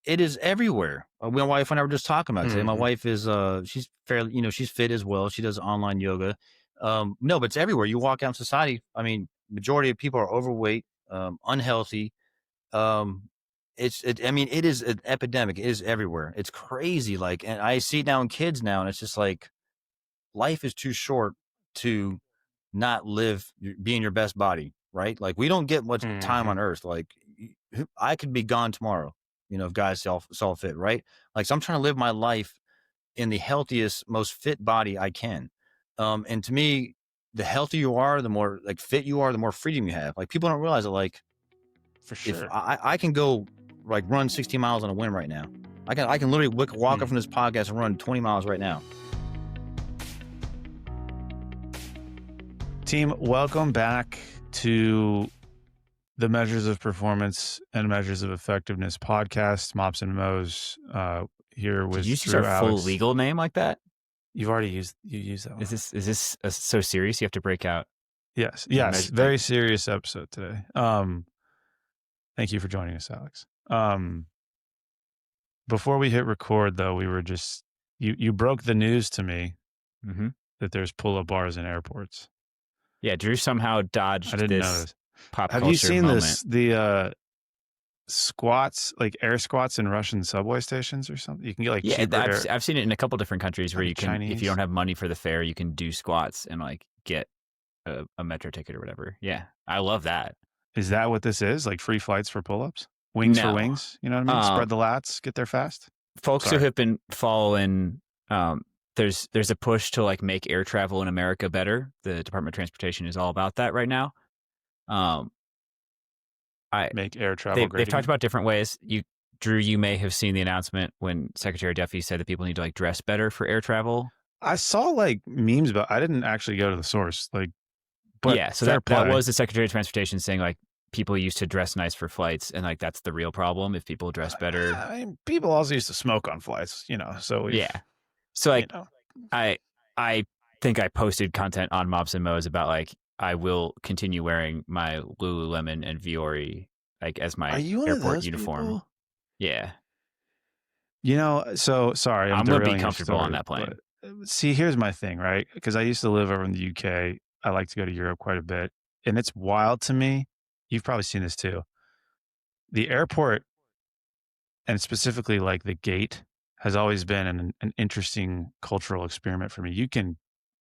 it is everywhere. My wife and I were just talking about it today. My wife is she's fairly, she's fit as well. She does online yoga. No, but it's everywhere. You walk out in society. I mean, majority of people are overweight, unhealthy. I mean, it is an epidemic. It is everywhere. It's crazy. Like, and I see it now in kids now, and it's just like life is too short to not be in your best body, right? Like, we don't get much time on earth. Like, I could be gone tomorrow, if guys saw fit, right? Like, so I'm trying to live my life in the healthiest, most fit body I can. And to me, the healthier you are, the more like fit you are, the more freedom you have. Like, people don't realize that, like, for sure. If I can go like run 16 miles on a whim right now. I can literally walk up from this podcast and run 20 miles right now. Team, welcome back to the Measures of Performance and Measures of Effectiveness podcast. Mops and Mo's here with. Did you use our full legal name like that? You've already used that one. Is this so serious? You have to break out. Yes. Very serious episode today. Thank you for joining us, Alex. Before we hit record, though, we were just you broke the news to me that there's pull-up bars in airports. Yeah, Drew somehow dodged. I didn't this notice. Pop Have culture you seen moment. the squats, like air squats in Russian subway stations or something? You can get cheaper I've seen it in a couple different countries where you can, Chinese. if you don't have money for the fare, you can do squats and like get a metro ticket or whatever. Yeah, I love that. Is that what this is? Like free flights for pull-ups? Wings for wings? You know what I mean? Spread the lats, get there fast. Folks who have been following, there's a push to like make air travel in America better. The Department of Transportation is all about that right now. Make air travel great. They've talked about different ways. Drew, you may have seen the announcement when Secretary Duffy said that people need to like dress better for air travel. I saw like memes, but I didn't actually go to the source. But yeah, so that was the Secretary of Transportation saying like people used to dress nice for flights, and like that's the real problem. If people dress better, I mean, people also used to smoke on flights, So so like I think I posted content on Mops and Mo's about like I will continue wearing my Lululemon and Viore like as my airport uniform. People? Yeah, So sorry, I'm gonna be comfortable on that plane. See, here's my thing, right? Because I used to live over in the UK. I like to go to Europe quite a bit. And it's wild to me. You've probably seen this too. The airport, and specifically like the gate, has always been an interesting cultural experiment for me. You can,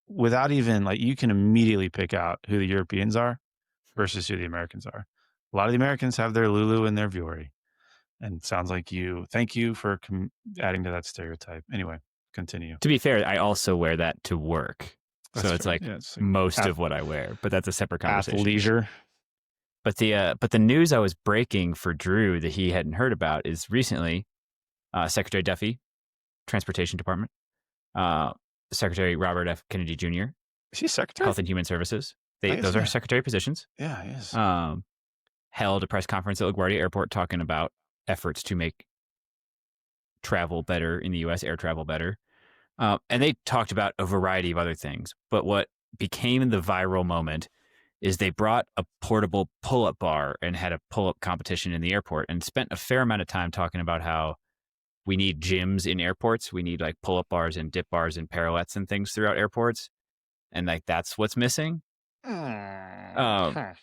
without even you can immediately pick out who the Europeans are versus who the Americans are. A lot of the Americans have their Lulu and their Viore. And sounds like thank you for adding to that stereotype. Anyway, continue. To be fair, I also wear that to work. So it's like most of what I wear, but that's a separate conversation. Athleisure. But the news I was breaking for Drew that he hadn't heard about is recently Secretary Duffy, Transportation Department, Secretary Robert F. Kennedy Jr. Is he Secretary? Health and Human Services. Those are secretary positions. Yeah, he is. Held a press conference at LaGuardia Airport talking about efforts to make travel better in the U.S., air travel better. And they talked about a variety of other things. But what became the viral moment is they brought a portable pull-up bar and had a pull-up competition in the airport and spent a fair amount of time talking about how we need gyms in airports. We need like pull-up bars and dip bars and pirouettes and things throughout airports. And like, that's what's missing. I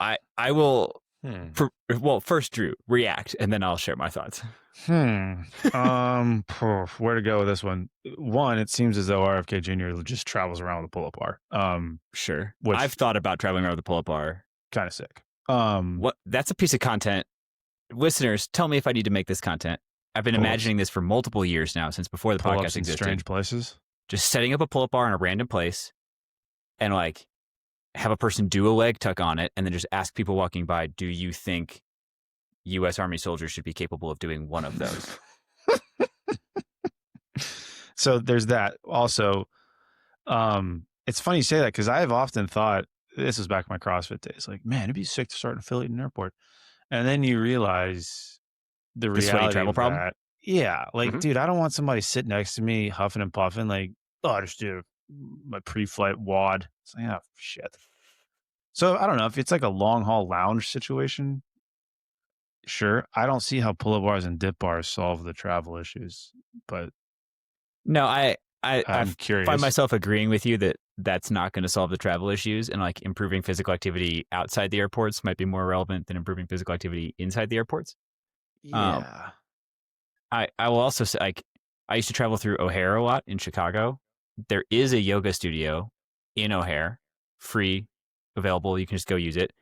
will... Well, first, Drew, react, and then I'll share my thoughts. Where to go with this one? One, it seems as though RFK Jr. just travels around with a pull-up bar. Sure. I've thought about traveling around with a pull-up bar. Kind of sick. That's a piece of content. Listeners, tell me if I need to make this content. I've been imagining this for multiple years now, since before the podcast existed. Strange places. Just setting up a pull-up bar in a random place, and like have a person do a leg tuck on it, and then just ask people walking by, do you think U.S. Army soldiers should be capable of doing one of those? So there's that. Also, it's funny you say that because I have often thought, this was back in my CrossFit days, like, man, it'd be sick to start an affiliate in an airport. And then you realize the reality travel of problem? that. Yeah. Like, dude, I don't want somebody sitting next to me huffing and puffing like, oh, I just did my pre-flight WOD. It's like, oh, shit. So I don't know if it's like a long haul lounge situation. Sure. I don't see how pull-up bars and dip bars solve the travel issues, but No, I I'm find curious. myself agreeing with you that that's not going to solve the travel issues, and like improving physical activity outside the airports might be more relevant than improving physical activity inside the airports. Um, Yeah. I will also say, like, I used to travel through O'Hare a lot in Chicago. There is a yoga studio in O'Hare, free, available. You can just go use it.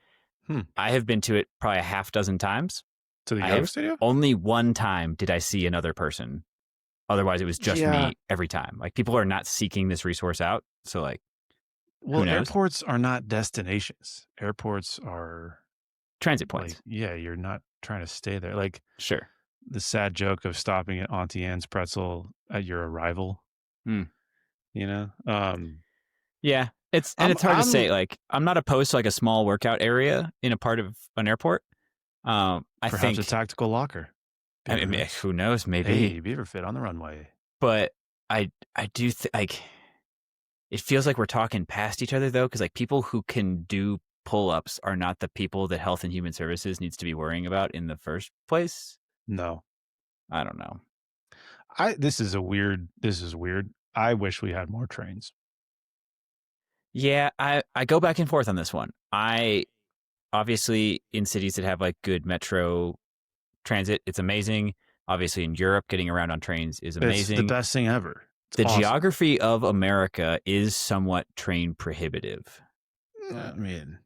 Hmm. I have been to it probably a half dozen times. To the I yoga have studio? only one time did I see another person. Otherwise, it was just Yeah. me every time. Like, people are not seeking this resource out. So, like, who Well, knows? airports are not destinations. Airports are Transit like, points. yeah, you're not trying to stay there. Like Sure. the sad joke of stopping at Auntie Anne's pretzel at your arrival, Hmm. you know? Yeah. It's hard to say. Like, I'm not opposed to like a small workout area in a part of an airport. I perhaps a think, tactical locker. I mean, who knows? Maybe. Hey, Beaver Fit on the runway. But I do like, it feels like we're talking past each other though, because like people who can do pull-ups are not the people that Health and Human Services needs to be worrying about in the first place. No. I don't know. This is weird. I wish we had more trains. Yeah, I go back and forth on this one. I obviously in cities that have like good metro transit, it's amazing. Obviously in Europe, getting around on trains is amazing. It's the best thing ever. It's the awesome. geography of America is somewhat train prohibitive. I mean,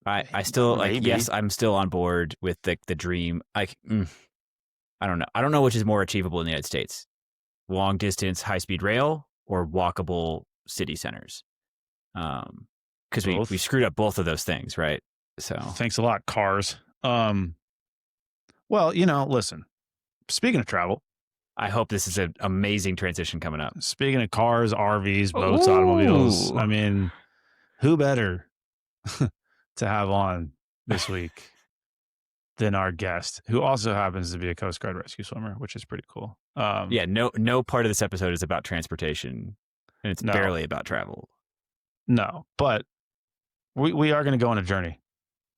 I still like, maybe. yes, I'm still on board with the dream. Like, I don't know. I don't know which is more achievable in the United States: long distance high speed rail or walkable city centers. Because we screwed up both of those things, right? So thanks a lot, cars. Well, listen. Speaking of travel, I hope this is an amazing transition coming up. Speaking of cars, RVs, boats, automobiles, I mean, who better to have on this week than our guest, who also happens to be a Coast Guard rescue swimmer, which is pretty cool. Yeah, no part of this episode is about transportation, and it's barely about travel. No, but we are going to go on a journey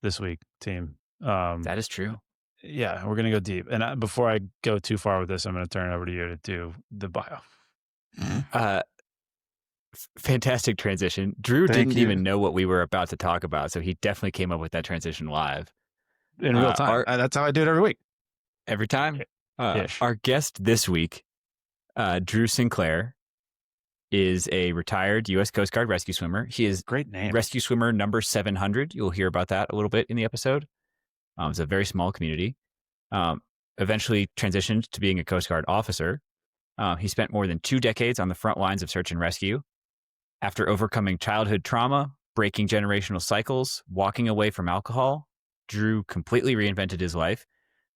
this week, team. That is true. Yeah, we're going to go deep. And before I go too far with this, I'm going to turn it over to you to do the bio. Fantastic transition. Drew didn't even know what we were about to talk about, so he definitely came up with that transition live. In real time. That's how I do it every week. Every time? Our guest this week, Drew Sinclair, is a retired U.S. Coast Guard rescue swimmer. He is great name. Rescue swimmer number 700. You'll hear about that a little bit in the episode. It's a very small community. Eventually transitioned to being a Coast Guard officer. He spent more than 2 decades on the front lines of search and rescue. After overcoming childhood trauma, breaking generational cycles, walking away from alcohol, Drew completely reinvented his life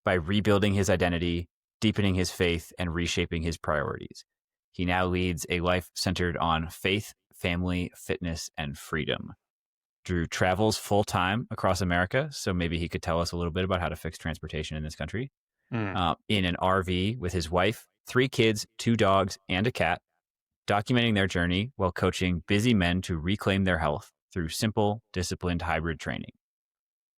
by rebuilding his identity, deepening his faith, and reshaping his priorities. He now leads a life centered on faith, family, fitness, and freedom. Drew travels full-time across America, so maybe he could tell us a little bit about how to fix transportation in this country. In an RV with his wife, 3 kids, 2 dogs, and a cat, documenting their journey while coaching busy men to reclaim their health through simple, disciplined hybrid training.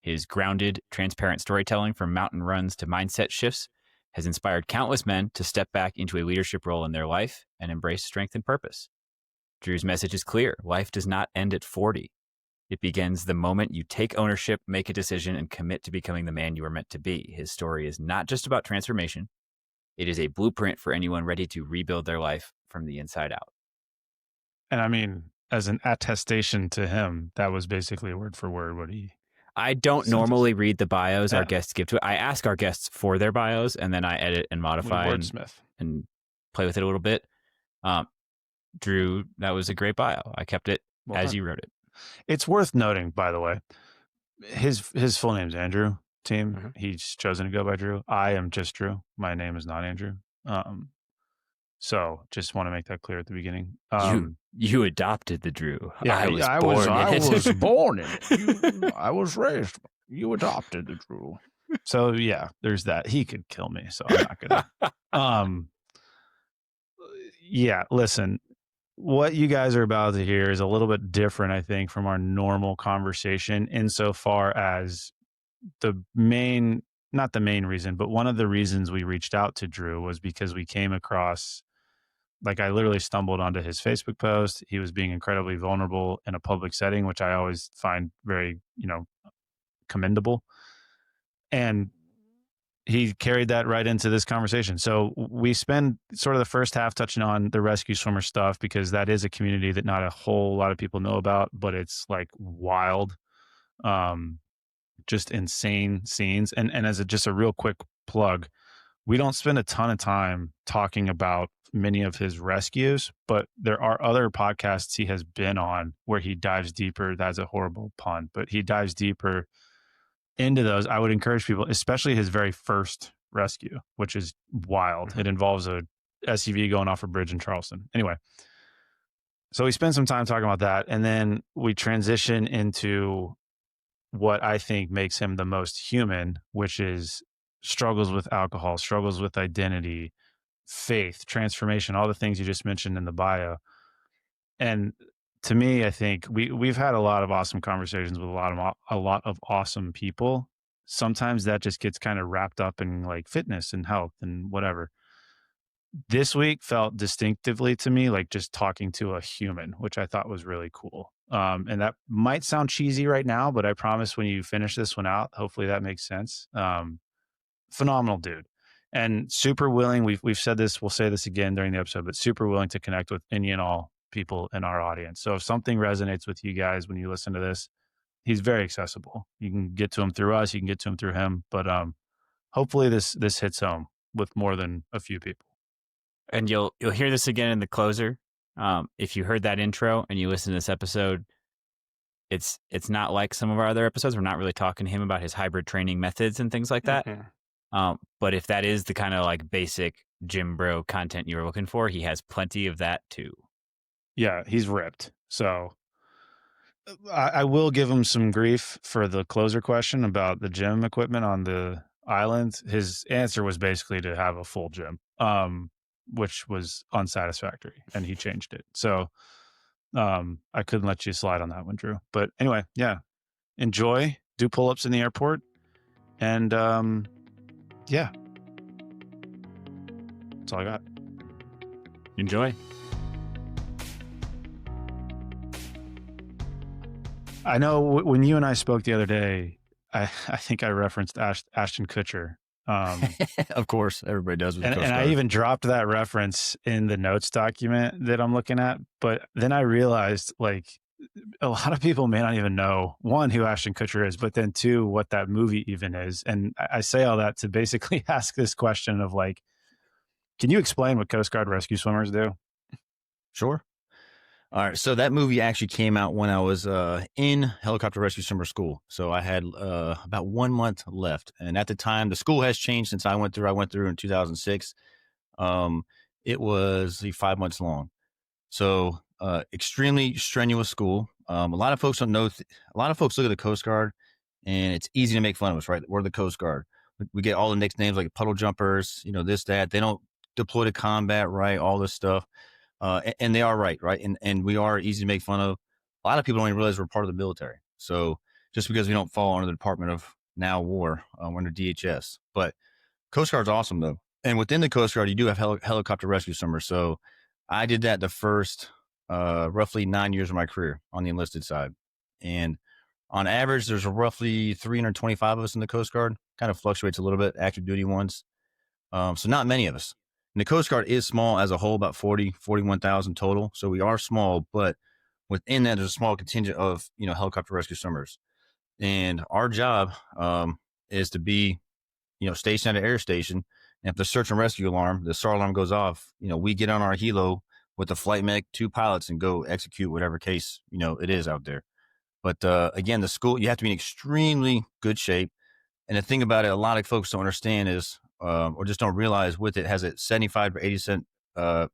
His grounded, transparent storytelling from mountain runs to mindset shifts has inspired countless men to step back into a leadership role in their life and embrace strength and purpose. Drew's message is clear. Life does not end at 40. It begins the moment you take ownership, make a decision, and commit to becoming the man you are meant to be. His story is not just about transformation. It is a blueprint for anyone ready to rebuild their life from the inside out. And I mean, as an attestation to him, that was basically word for word what he... I don't normally read the bios our guests give to it. I ask our guests for their bios, and then I edit and modify and play with it a little bit. Drew, that was a great bio. I kept it as you wrote it. It's worth noting, by the way, his full name's Andrew, team. Mm-hmm. He's chosen to go by Drew. I am just Drew. My name is not Andrew. So just want to make that clear at the beginning. You adopted the Drew. Yeah, I was born in it. I was raised. You adopted the Drew. So yeah, there's that. He could kill me, so I'm not gonna. Yeah, listen. What you guys are about to hear is a little bit different, I think, from our normal conversation insofar as the main not the main reason, but one of the reasons we reached out to Drew was because we came across, like, I literally stumbled onto his Facebook post. He was being incredibly vulnerable in a public setting, which I always find very, commendable. And he carried that right into this conversation. So we spend sort of the first half touching on the rescue swimmer stuff, because that is a community that not a whole lot of people know about, but it's like wild, um, just insane scenes. And as just a real quick plug, we don't spend a ton of time talking about many of his rescues, but there are other podcasts he has been on where he dives deeper. That's a horrible pun, but he dives deeper into those. I would encourage people, especially his very first rescue, which is wild. It involves a SUV going off a bridge in Charleston. Anyway, so we spend some time talking about that, and then we transition into what I think makes him the most human, which is struggles with alcohol, struggles with identity, faith, transformation, all the things you just mentioned in the bio. And to me, I think we've had a lot of awesome conversations with a lot of awesome people. Sometimes that just gets kind of wrapped up in like fitness and health and whatever. This week felt distinctively to me like just talking to a human, which I thought was really cool. And that might sound cheesy right now, but I promise when you finish this one out, hopefully that makes sense. Phenomenal dude, and super willing. We've said this, we'll say this again during the episode, but super willing to connect with any and all people in our audience. So if something resonates with you guys when you listen to this, he's very accessible. You can get to him through us, you can get to him through him, but hopefully this hits home with more than a few people. And you'll hear this again in the closer. If you heard that intro and you listen to this episode, it's not like some of our other episodes. We're not really talking to him about his hybrid training methods and things like that. But if that is the kind of like basic gym bro content you were looking for, he has plenty of that too. Yeah, he's ripped. So I will give him some grief for the closer question about the gym equipment on the island. His answer was basically to have a full gym, which was unsatisfactory, and he changed it. So I couldn't let you slide on that one, Drew. But anyway, yeah, enjoy, do pull-ups in the airport, and yeah, that's all I got. Enjoy. I know when you and I spoke the other day, I think I referenced Ashton Kutcher. Of course, everybody does. With and I even dropped that reference in the notes document that I'm looking at. But then I realized, like, a lot of people may not even know, one, who Ashton Kutcher is, but then two, what that movie even is. And I say all that to basically ask this question of, like, can you explain what Coast Guard rescue swimmers do? Sure. All right. So that movie actually came out when I was in helicopter rescue swimmer school. So I had about 1 month left. And at the time, the school has changed since I went through. I went through in 2006. It was 5 months long. So extremely strenuous school. A lot of folks don't know. A lot of folks look at the Coast Guard, and it's easy to make fun of us, right? We're the Coast Guard. We get all the nicknames like puddle jumpers, this, that. They don't deploy to combat, right? All this stuff. And they are right? And we are easy to make fun of. A lot of people don't even realize we're part of the military. So just because we don't fall under the Department of Now War, we're under DHS. But Coast Guard's awesome, though. And within the Coast Guard, you do have helicopter rescue swimmers. So I did that the first roughly 9 years of my career on the enlisted side. And on average, there's roughly 325 of us in the Coast Guard. Kind of fluctuates a little bit, active duty ones. So not many of us. And the Coast Guard is small as a whole, about 41,000 total. So we are small, but within that, there's a small contingent of, helicopter rescue swimmers. And our job is to be, stationed at an air station. And if the search and rescue alarm, the SAR alarm goes off, we get on our helo with the flight mech, 2 pilots, and go execute whatever case, it is out there. But again, the school, you have to be in extremely good shape. And the thing about it, a lot of folks don't understand is, or just don't realize with it, has a 75 to 80%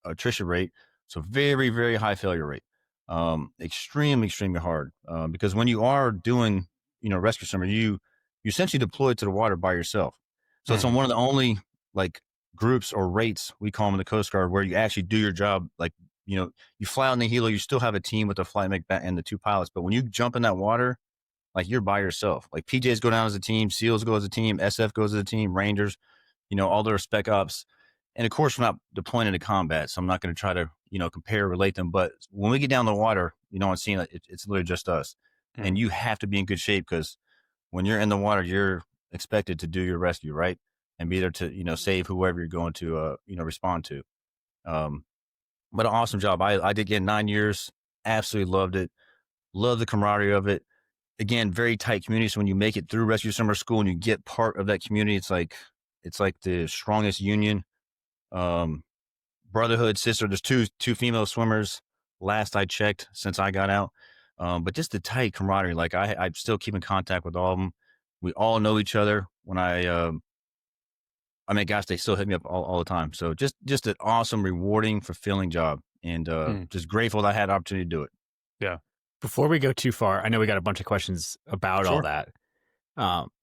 attrition rate. So very, very high failure rate. Extremely, extremely hard. Because when you are doing, rescue swimmer, you essentially deploy to the water by yourself. So it's on one of the only like groups or rates, we call them in the Coast Guard, where you actually do your job. Like, you fly out in the helo, you still have a team with the flight mech and the 2 pilots. But when you jump in that water, like you're by yourself. Like PJs go down as a team, SEALs go as a team, SF goes as a team, Rangers, all their spec ops. And of course, we're not deploying into combat, so I'm not going to try to, compare, relate them. But when we get down the water, on scene, it's literally just us. And you have to be in good shape because when you're in the water, you're expected to do your rescue, right? And be there to, save whoever you're going to, respond to. But an awesome job. I did get 9 years. Absolutely loved it. Love the camaraderie of it. Again, very tight community. So when you make it through rescue summer school and you get part of that community, it's like the strongest union. Brotherhood, sister. There's two female swimmers. Last I checked, since I got out. But just the tight camaraderie. Like I still keep in contact with all of them. We all know each other. When gosh, they still hit me up all the time. So just an awesome, rewarding, fulfilling job, and just grateful that I had the opportunity to do it. Yeah. Before we go too far, I know we got a bunch of questions about all Sure. that.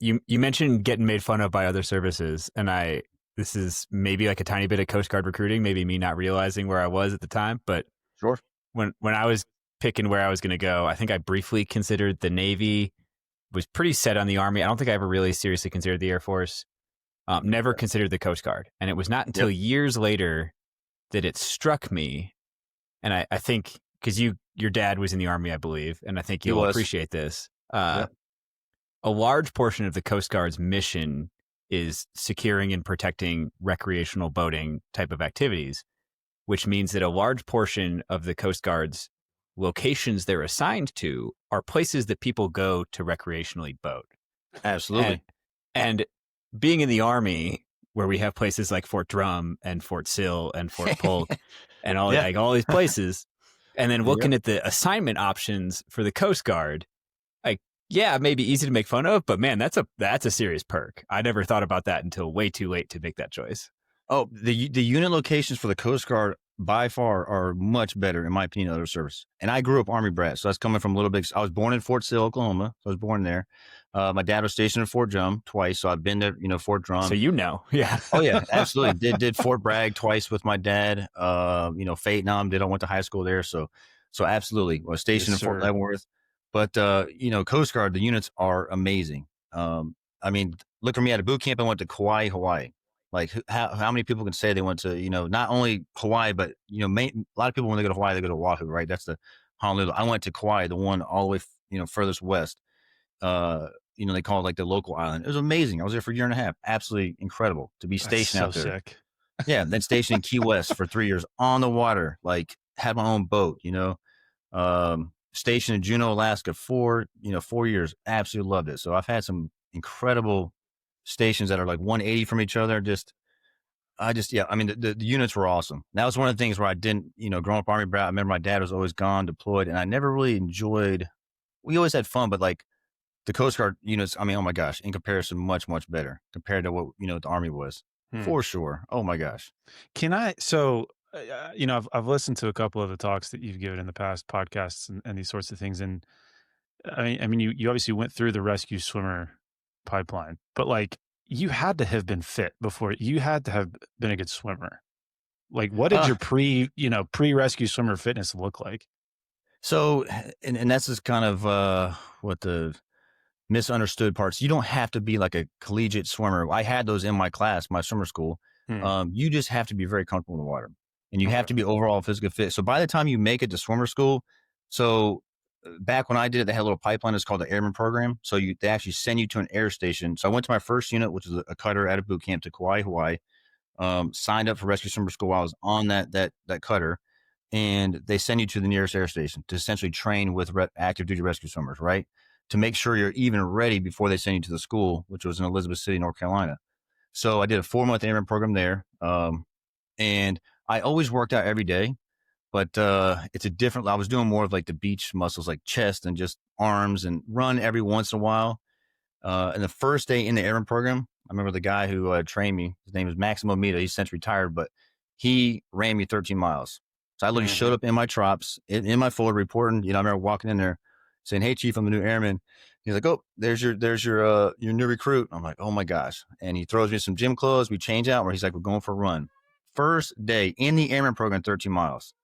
You mentioned getting made fun of by other services, and this is maybe like a tiny bit of Coast Guard recruiting, maybe me not realizing where I was at the time, but Sure. when I was picking where I was going to go, I think I briefly considered the Navy, was pretty set on the Army. I don't think I ever really seriously considered the Air Force. Never considered the Coast Guard. And it was not until years later that it struck me. And I think because your dad was in the Army, I believe, and I think you'll appreciate this. A large portion of the Coast Guard's mission is securing and protecting recreational boating type of activities, which means that a large portion of the Coast Guard's locations they're assigned to are places that people go to recreationally boat. Absolutely. And being in the Army, where we have places like Fort Drum and Fort Sill and Fort Polk and all these places, and then looking at the assignment options for the Coast Guard, it may be easy to make fun of, but man, that's a serious perk. I never thought about that until way too late to make that choice. Oh, the unit locations for the Coast Guard by far are much better, in my opinion, than other services. And I grew up Army brat, so that's coming from a little bit. I was born in Fort Sill, Oklahoma. So I was born there. My dad was stationed in Fort Drum twice, so I've been to, Fort Drum. So yeah. Oh yeah, absolutely. Did Fort Bragg twice with my dad. Fayetteville, I went to high school there, so absolutely. I was stationed in Fort Leavenworth. But Coast Guard, the units are amazing. Look for me at a boot camp. I went to Kauai, Hawaii. Like how many people can say they went to, not only Hawaii, but, a lot of people when they go to Hawaii, they go to Oahu, right? That's the Honolulu. I went to Kauai, the one all the way, furthest west. They call it like the local island. It was amazing. I was there for a year and a half. Absolutely incredible to be stationed out there. Sick. Yeah. Then stationed in Key West for 3 years on the water, like had my own boat, stationed in Juneau, Alaska for 4 years. Absolutely loved it. So I've had some incredible stations that are like 180 from each other. The units were awesome. That was one of the things where I didn't, growing up Army brat, I remember my dad was always gone, deployed, and I never really enjoyed, we always had fun, but like the Coast Guard units, oh my gosh, in comparison, much, much better compared to what, the Army was for sure. Oh my gosh. I've listened to a couple of the talks that you've given in the past podcasts and these sorts of things. And you obviously went through the rescue swimmer pipeline, but like you had to have been fit before. You had to have been a good swimmer. Like what did your pre-rescue swimmer fitness look like? So, and that's just kind of what the misunderstood parts. You don't have to be like a collegiate swimmer. I had those in my class, my swimmer school. You just have to be very comfortable in the water, and you have to be overall physically fit. So by the time you make it to swimmer school, so back when I did it, they had a little pipeline. It's called the Airman Program. So they actually send you to an air station. So I went to my first unit, which is a cutter at a boot camp to Kauai, Hawaii. Signed up for rescue swimmer school while I was on that cutter, and they send you to the nearest air station to essentially train with active duty rescue swimmers, right? To make sure you're even ready before they send you to the school, which was in Elizabeth City, North Carolina. So I did a 4-month Airman program there. And I always worked out every day, but I was doing more of like the beach muscles, like chest and just arms, and run every once in a while. And the first day in the Airman program, I remember the guy who trained me, his name is Maximo Mita. He's since retired, but he ran me 13 miles. So I literally showed up in my trops, in my Fuller reporting. I remember walking in there saying, "Hey, Chief, I'm the new airman." He's like, "Oh, there's your new recruit." I'm like, "Oh my gosh!" And he throws me some gym clothes. We change out. Where he's like, "We're going for a run." First day in the airman program, 13 miles,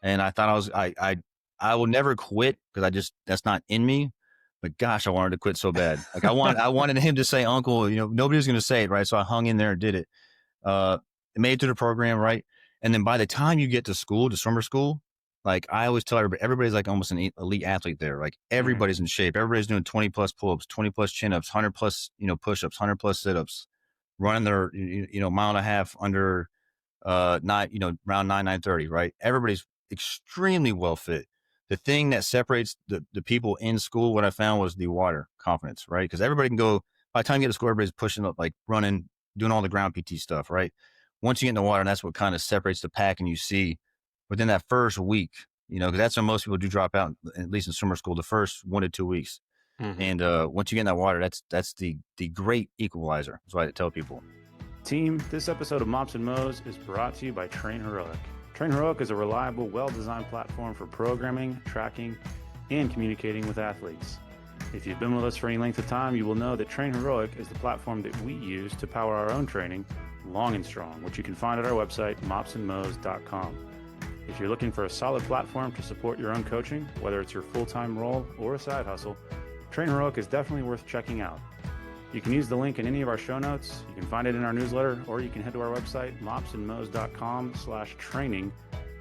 and I thought I will never quit because that's not in me. but gosh, I wanted to quit so bad. Like I wanted him to say uncle, nobody was going to say it. Right. So I hung in there and did it. Made it through the program. Right. And then by the time you get to school, to summer school, like I always tell everybody's like almost an elite athlete there. Like everybody's in shape. Everybody's doing 20 plus pull-ups, 20 plus chin-ups, 100 plus, push-ups, 100 plus sit-ups, running their, mile and a half under, not, around 9:30, right? Everybody's extremely well fit. The thing that separates the people in school, what I found was the water confidence, right? Because everybody can go, by the time you get to school, everybody's pushing up, like running, doing all the ground PT stuff, right? Once you get in the water, and that's what kind of separates the pack, and you see within that first week, because that's when most people do drop out, at least in summer school, the first 1 to 2 weeks. Mm-hmm. And once you get in that water, that's the great equalizer. That's what I tell people. Team, this episode of Mops and Mo's is brought to you by Train Heroic. Train Heroic is a reliable, well-designed platform for programming, tracking, and communicating with athletes. If you've been with us for any length of time, you will know that Train Heroic is the platform that we use to power our own training, long and strong, which you can find at our website, mopsandmos.com. If you're looking for a solid platform to support your own coaching, whether it's your full-time role or a side hustle, Train Heroic is definitely worth checking out. You can use the link in any of our show notes. You can find it in our newsletter, or you can head to our website, mopsandmos.com/training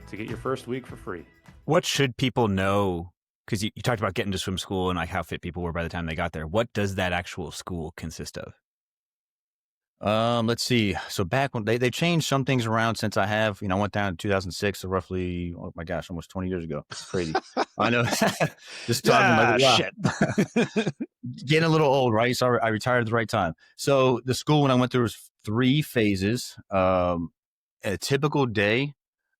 to get your first week for free. What should people know? Because you talked about getting to swim school and like how fit people were by the time they got there. What does that actual school consist of? Let's see. So back when they changed some things around since I went down in 2006, so roughly, oh my gosh, almost 20 years ago. It's crazy. I know. Just talking like, wow. Shit. Getting a little old, right? So I retired at the right time. So the school when I went through was 3 phases. A typical day,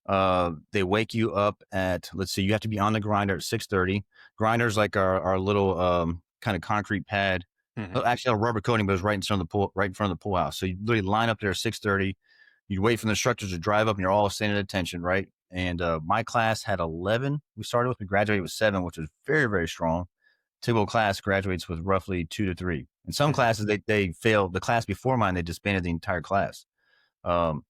they wake you up at, let's see, you have to be on the grinder at 6:30. Grinder's like our little kind of concrete pad. Mm-hmm. Actually, a rubber coating, but it's right in front of the pool house. So you literally line up there at 6:30. You wait for the instructors to drive up, and you're all standing at attention, right? And my class had 11. We started with, we graduated with 7, which is very, very strong. Typical class graduates with roughly 2 to 3. In some classes, they fail. The class before mine, they disbanded the entire class. So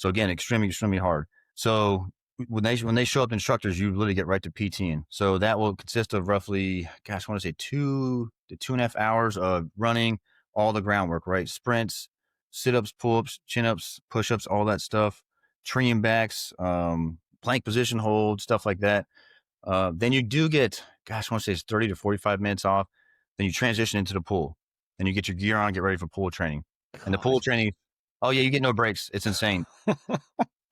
again, extremely, extremely hard. So when they show up instructors, you literally get right to PTing. So that will consist of roughly, gosh, I want to say 2 to 2.5 hours of running all the groundwork, right? Sprints, sit-ups, pull-ups, chin-ups, push-ups, all that stuff, treeing backs, plank position hold, stuff like that. Then you do get, gosh, I want to say it's 30 to 45 minutes off. Then you transition into the pool. Then you get your gear on, get ready for pool training. And the pool training, oh yeah, you get no breaks. It's insane.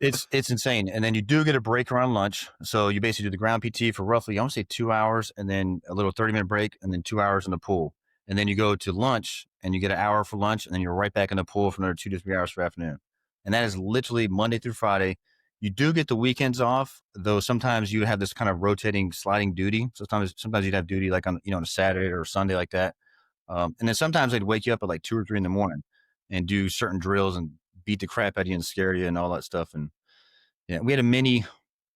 It's insane. And then you do get a break around lunch. So you basically do the ground PT for roughly, I want to say 2 hours, and then a little 30-minute break, and then 2 hours in the pool. And then you go to lunch and you get an hour for lunch, and then you're right back in the pool for another 2 to 3 hours for afternoon. And that is literally Monday through Friday. You do get the weekends off, though sometimes you have this kind of rotating sliding duty. So sometimes you'd have duty like on a Saturday or a Sunday like that. And then sometimes they'd wake you up at like 2 or 3 in the morning and do certain drills and beat the crap out of you and scare you and all that stuff. And yeah, we had a mini,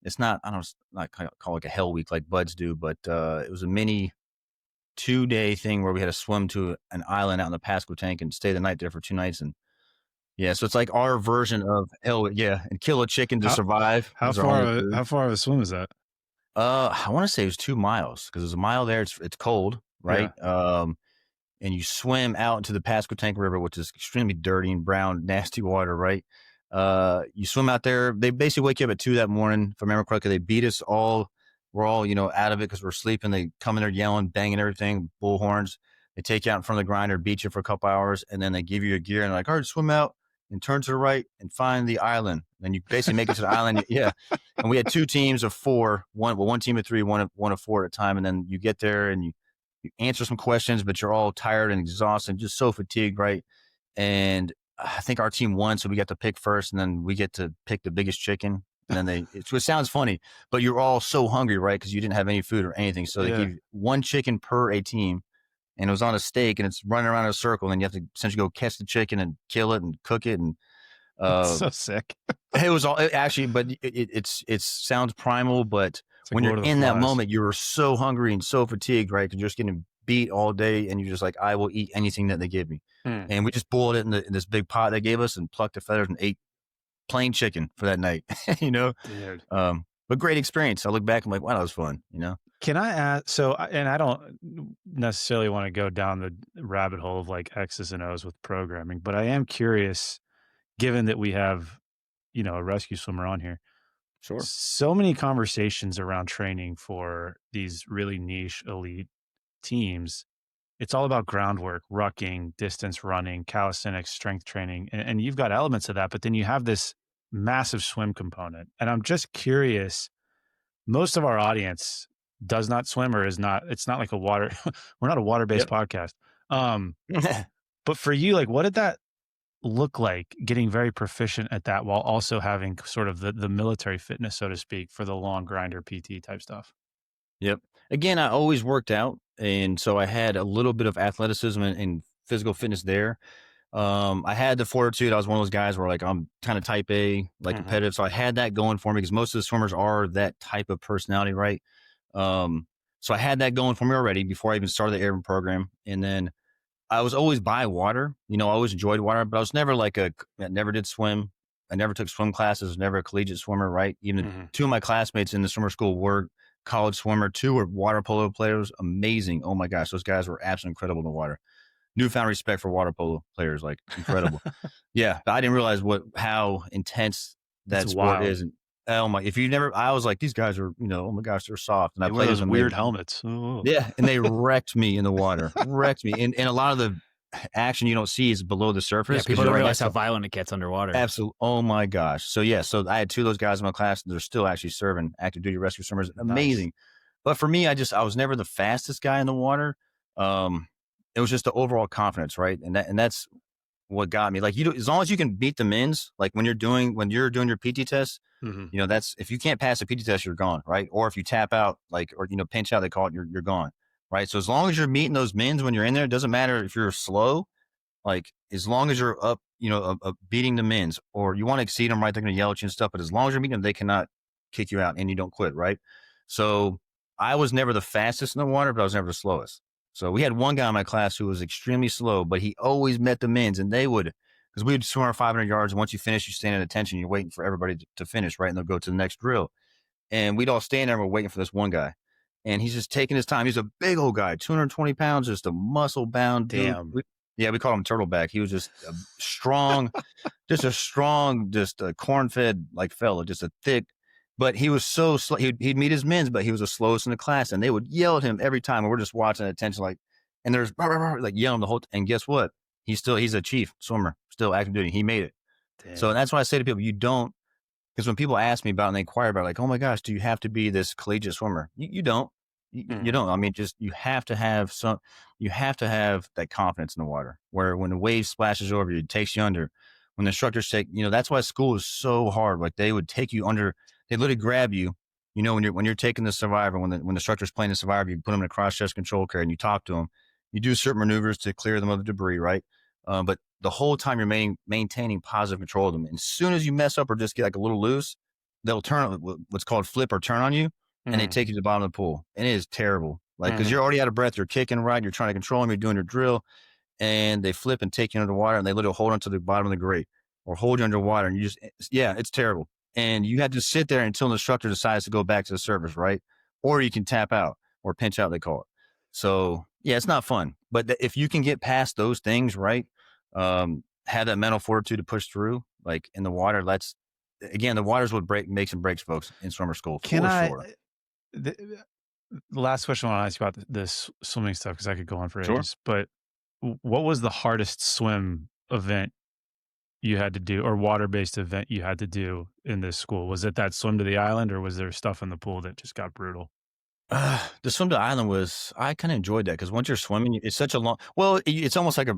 it's not, I don't not call it like a hell week like buds do, but it was a mini 2-day thing where we had to swim to an island out in the Pasco tank and stay the night there for 2 nights. And yeah, so it's like our version of hell. Yeah. And kill a chicken to survive. How far of a swim is that? I want to say it was 2 miles because there's a mile there. It's cold, right? Yeah. And you swim out into the Pasco Tank River, which is extremely dirty and brown, nasty water, right? You swim out there. They basically wake you up at 2 that morning. If I remember correctly, they beat us all. We're all, out of it because we're sleeping. They come in there yelling, banging everything, bullhorns. They take you out in front of the grinder, beat you for a couple hours, and then they give you your gear and like, all right, swim out and turn to the right and find the island. And you basically make it to the island. Yeah. And we had 2 teams of 4, one team of 3, one of 4 at a time. And then you get there and you answer some questions, but you're all tired and exhausted, and just so fatigued, right? And I think our team won, so we got to pick first, and then we get to pick the biggest chicken. And then it sounds funny, but you're all so hungry, right? Because you didn't have any food or anything. So they give 1 chicken per a team, and it was on a stake, and it's running around in a circle, and you have to essentially go catch the chicken and kill it and cook it. And it's so sick. It was all actually, but it sounds primal, but when you're in that moment, you're so hungry and so fatigued, right? Because you're just getting beat all day, and you're just like, I will eat anything that they give me. And we just boiled it in this big pot they gave us and plucked the feathers and ate plain chicken for that night, Dude. But great experience. I look back and I'm like, wow, that was fun, Can I ask? So, and I don't necessarily want to go down the rabbit hole of like X's and O's with programming, but I am curious, given that we have, a rescue swimmer on here, Sure. so many conversations around training for these really niche elite teams. It's all about groundwork, rucking, distance running, calisthenics, strength training, and you've got elements of that, but then you have this massive swim component. And I'm just curious, most of our audience does not swim or is not, it's not like a water, we're not a water-based Yep. podcast. Um, but for you, like, what did that look like getting very proficient at that while also having sort of the military fitness, so to speak, for the long grinder PT type stuff? Yep. Again, I always worked out, and so I had a little bit of athleticism and physical fitness there. I had the fortitude. I was one of those guys where like I'm kind of type A, like Mhm. competitive. So I had that going for me because most of the swimmers are that type of personality, right? Um, so I had that going for me already before I even started the airman program. And then I was always by water. I always enjoyed water, but I was never I never did swim. I never took swim classes, never a collegiate swimmer, right? Even Mhm. two of my classmates in the swimmer school were college swimmer. Two were water polo players. Amazing. Oh my gosh. Those guys were absolutely incredible in the water. Newfound respect for water polo players, like incredible. Yeah. But I didn't realize how intense It's that sport wild. is. And oh my, if you never, I was like, these guys are, oh my gosh, they're soft. And I They wear played with those them. They weird helmets. Ooh. yeah, and they wrecked me in the water, wrecked me. And a lot of the action you don't see is below the Yeah, surface because people you're don't right realize next how to violent it gets underwater. absolute. Oh my gosh! So yeah, so I had two of those guys in my class. They're still actually serving active duty rescue swimmers. Nice. Amazing. But for me, I was never the fastest guy in the water. Um, it was just the overall confidence, right? And that's what got me. Like as long as you can beat the men's, like when you're doing your PT test, Mhm. that's if you can't pass a PT test, you're gone, right? Or if you tap out, like or pinch out, they call it, you're gone, right? So as long as you're meeting those men's when you're in there, it doesn't matter if you're slow. Like as long as you're up, beating the men's, or you want to exceed them, right? They're going to yell at you and stuff. But as long as you're meeting them, they cannot kick you out, and you don't quit, right? So I was never the fastest in the water, but I was never the slowest. So we had one guy in my class who was extremely slow, but he always met the men's, and they would because we would swim our 500 yards. And once you finish, you stand at attention. You're waiting for everybody to finish, right? And they'll go to the next drill. And we'd all stand there and we're waiting for this one guy. And he's just taking his time. He's a big old guy, 220 pounds, just a muscle bound dude. Damn. Yeah, we call him Turtleback. He was just a strong, just a corn fed like fella, just a thick. But he was so slow. He'd meet his men's, but he was the slowest in the class. And they would yell at him every time. And we're just watching at attention, like, and there's like yelling the whole. And guess what? He's a chief swimmer, still active duty. He made it. So Damn. that's why I say to people, you don't because when people ask me about it and they inquire about it, like, oh my gosh, do you have to be this collegiate swimmer? You don't. You Mhm. don't. I mean, just you have to have that confidence in the water where when the wave splashes over you, it takes you under. When the instructors take, that's why school is so hard. Like they would take you under, they literally grab you. When you're taking the survivor, when the instructor's playing the survivor, you put them in a cross chest control carry and you talk to them. You do certain maneuvers to clear them of the debris, right? But the whole time you're maintaining positive control of them. And as soon as you mess up or just get like a little loose, they'll turn what's called flip or turn on you, and they Mhm. take you to the bottom of the pool. And it is terrible. Like because Mhm. you're already out of breath, you're kicking right, you're trying to control them, you're doing your drill, and they flip and take you underwater, and they literally hold onto the bottom of the grate or hold you underwater, and it's terrible. And you have to sit there until the instructor decides to go back to the surface, right? Or you can tap out or pinch out, they call it. So yeah, it's not fun. But if you can get past those things, right? Have that mental fortitude to push through, like in the water. The water's what makes and breaks folks in swimmer school Can for I sure. the the last question I wanna ask you about this swimming stuff, because I could go on for Sure. ages, but what was the hardest swim event you had to do, or water-based event you had to do in this school? Was it that swim to the island, or was there stuff in the pool that just got brutal? The swim to the island I kind of enjoyed that because once you're swimming, it's such a long. Well, it's almost like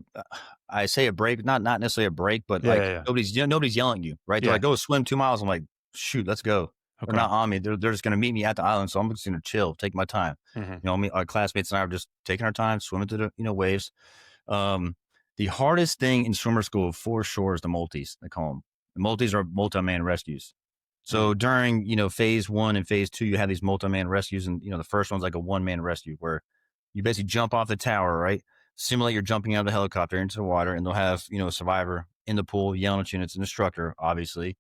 I say a break, not necessarily a break, but Yeah, like yeah, yeah. nobody's yelling at you, right? They're Yeah, like, go swim 2 miles. I'm like, shoot, let's go. They're okay. not on me. They're just going to meet me at the island, so I'm just going to chill, take my time. Mhm, Our classmates and I are just taking our time, swimming through the waves. Um, the hardest thing in swimmer school for sure is the multis. They call them. The multis are multi-man rescues. mhm, So during, phase one and phase two, you have these multi-man rescues. And, the first one's like a one-man rescue where you basically jump off the tower, right? Simulate you're jumping out of the helicopter into the water, and they'll have, a survivor in the pool yelling at you, and it's an instructor, obviously.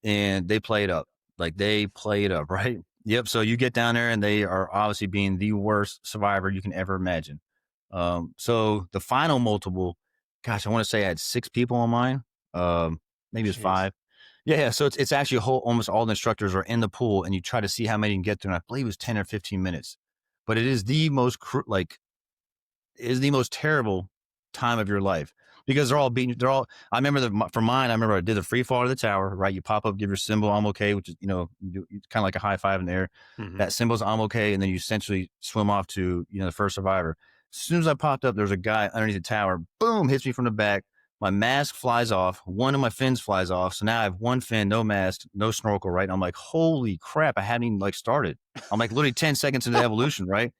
And they play it up. Like they play it up, right? Yep. So you get down there, and they are obviously being the worst survivor you can ever imagine. So the final multiple, gosh, I want to say I had 6 people on mine. Maybe it's Jeez. 5. Yeah. So it's actually almost all the instructors are in the pool, and you try to see how many you can get through. And I believe it was 10 or 15 minutes, but it is the most is the most terrible time of your life because they're all beating. I remember for mine. I remember I did the free fall to the tower. Right, you pop up, give your symbol, I'm okay, which is kind of like a high five in the air. Mm-hmm. That symbol's I'm okay, and then you essentially swim off to the first survivor. As soon as I popped up, there's a guy underneath the tower. Boom, hits me from the back. My mask flies off. One of my fins flies off. So now I have one fin, no mask, no snorkel. Right, and I'm like, holy crap! I hadn't even started. I'm like literally 10 seconds into evolution. Right.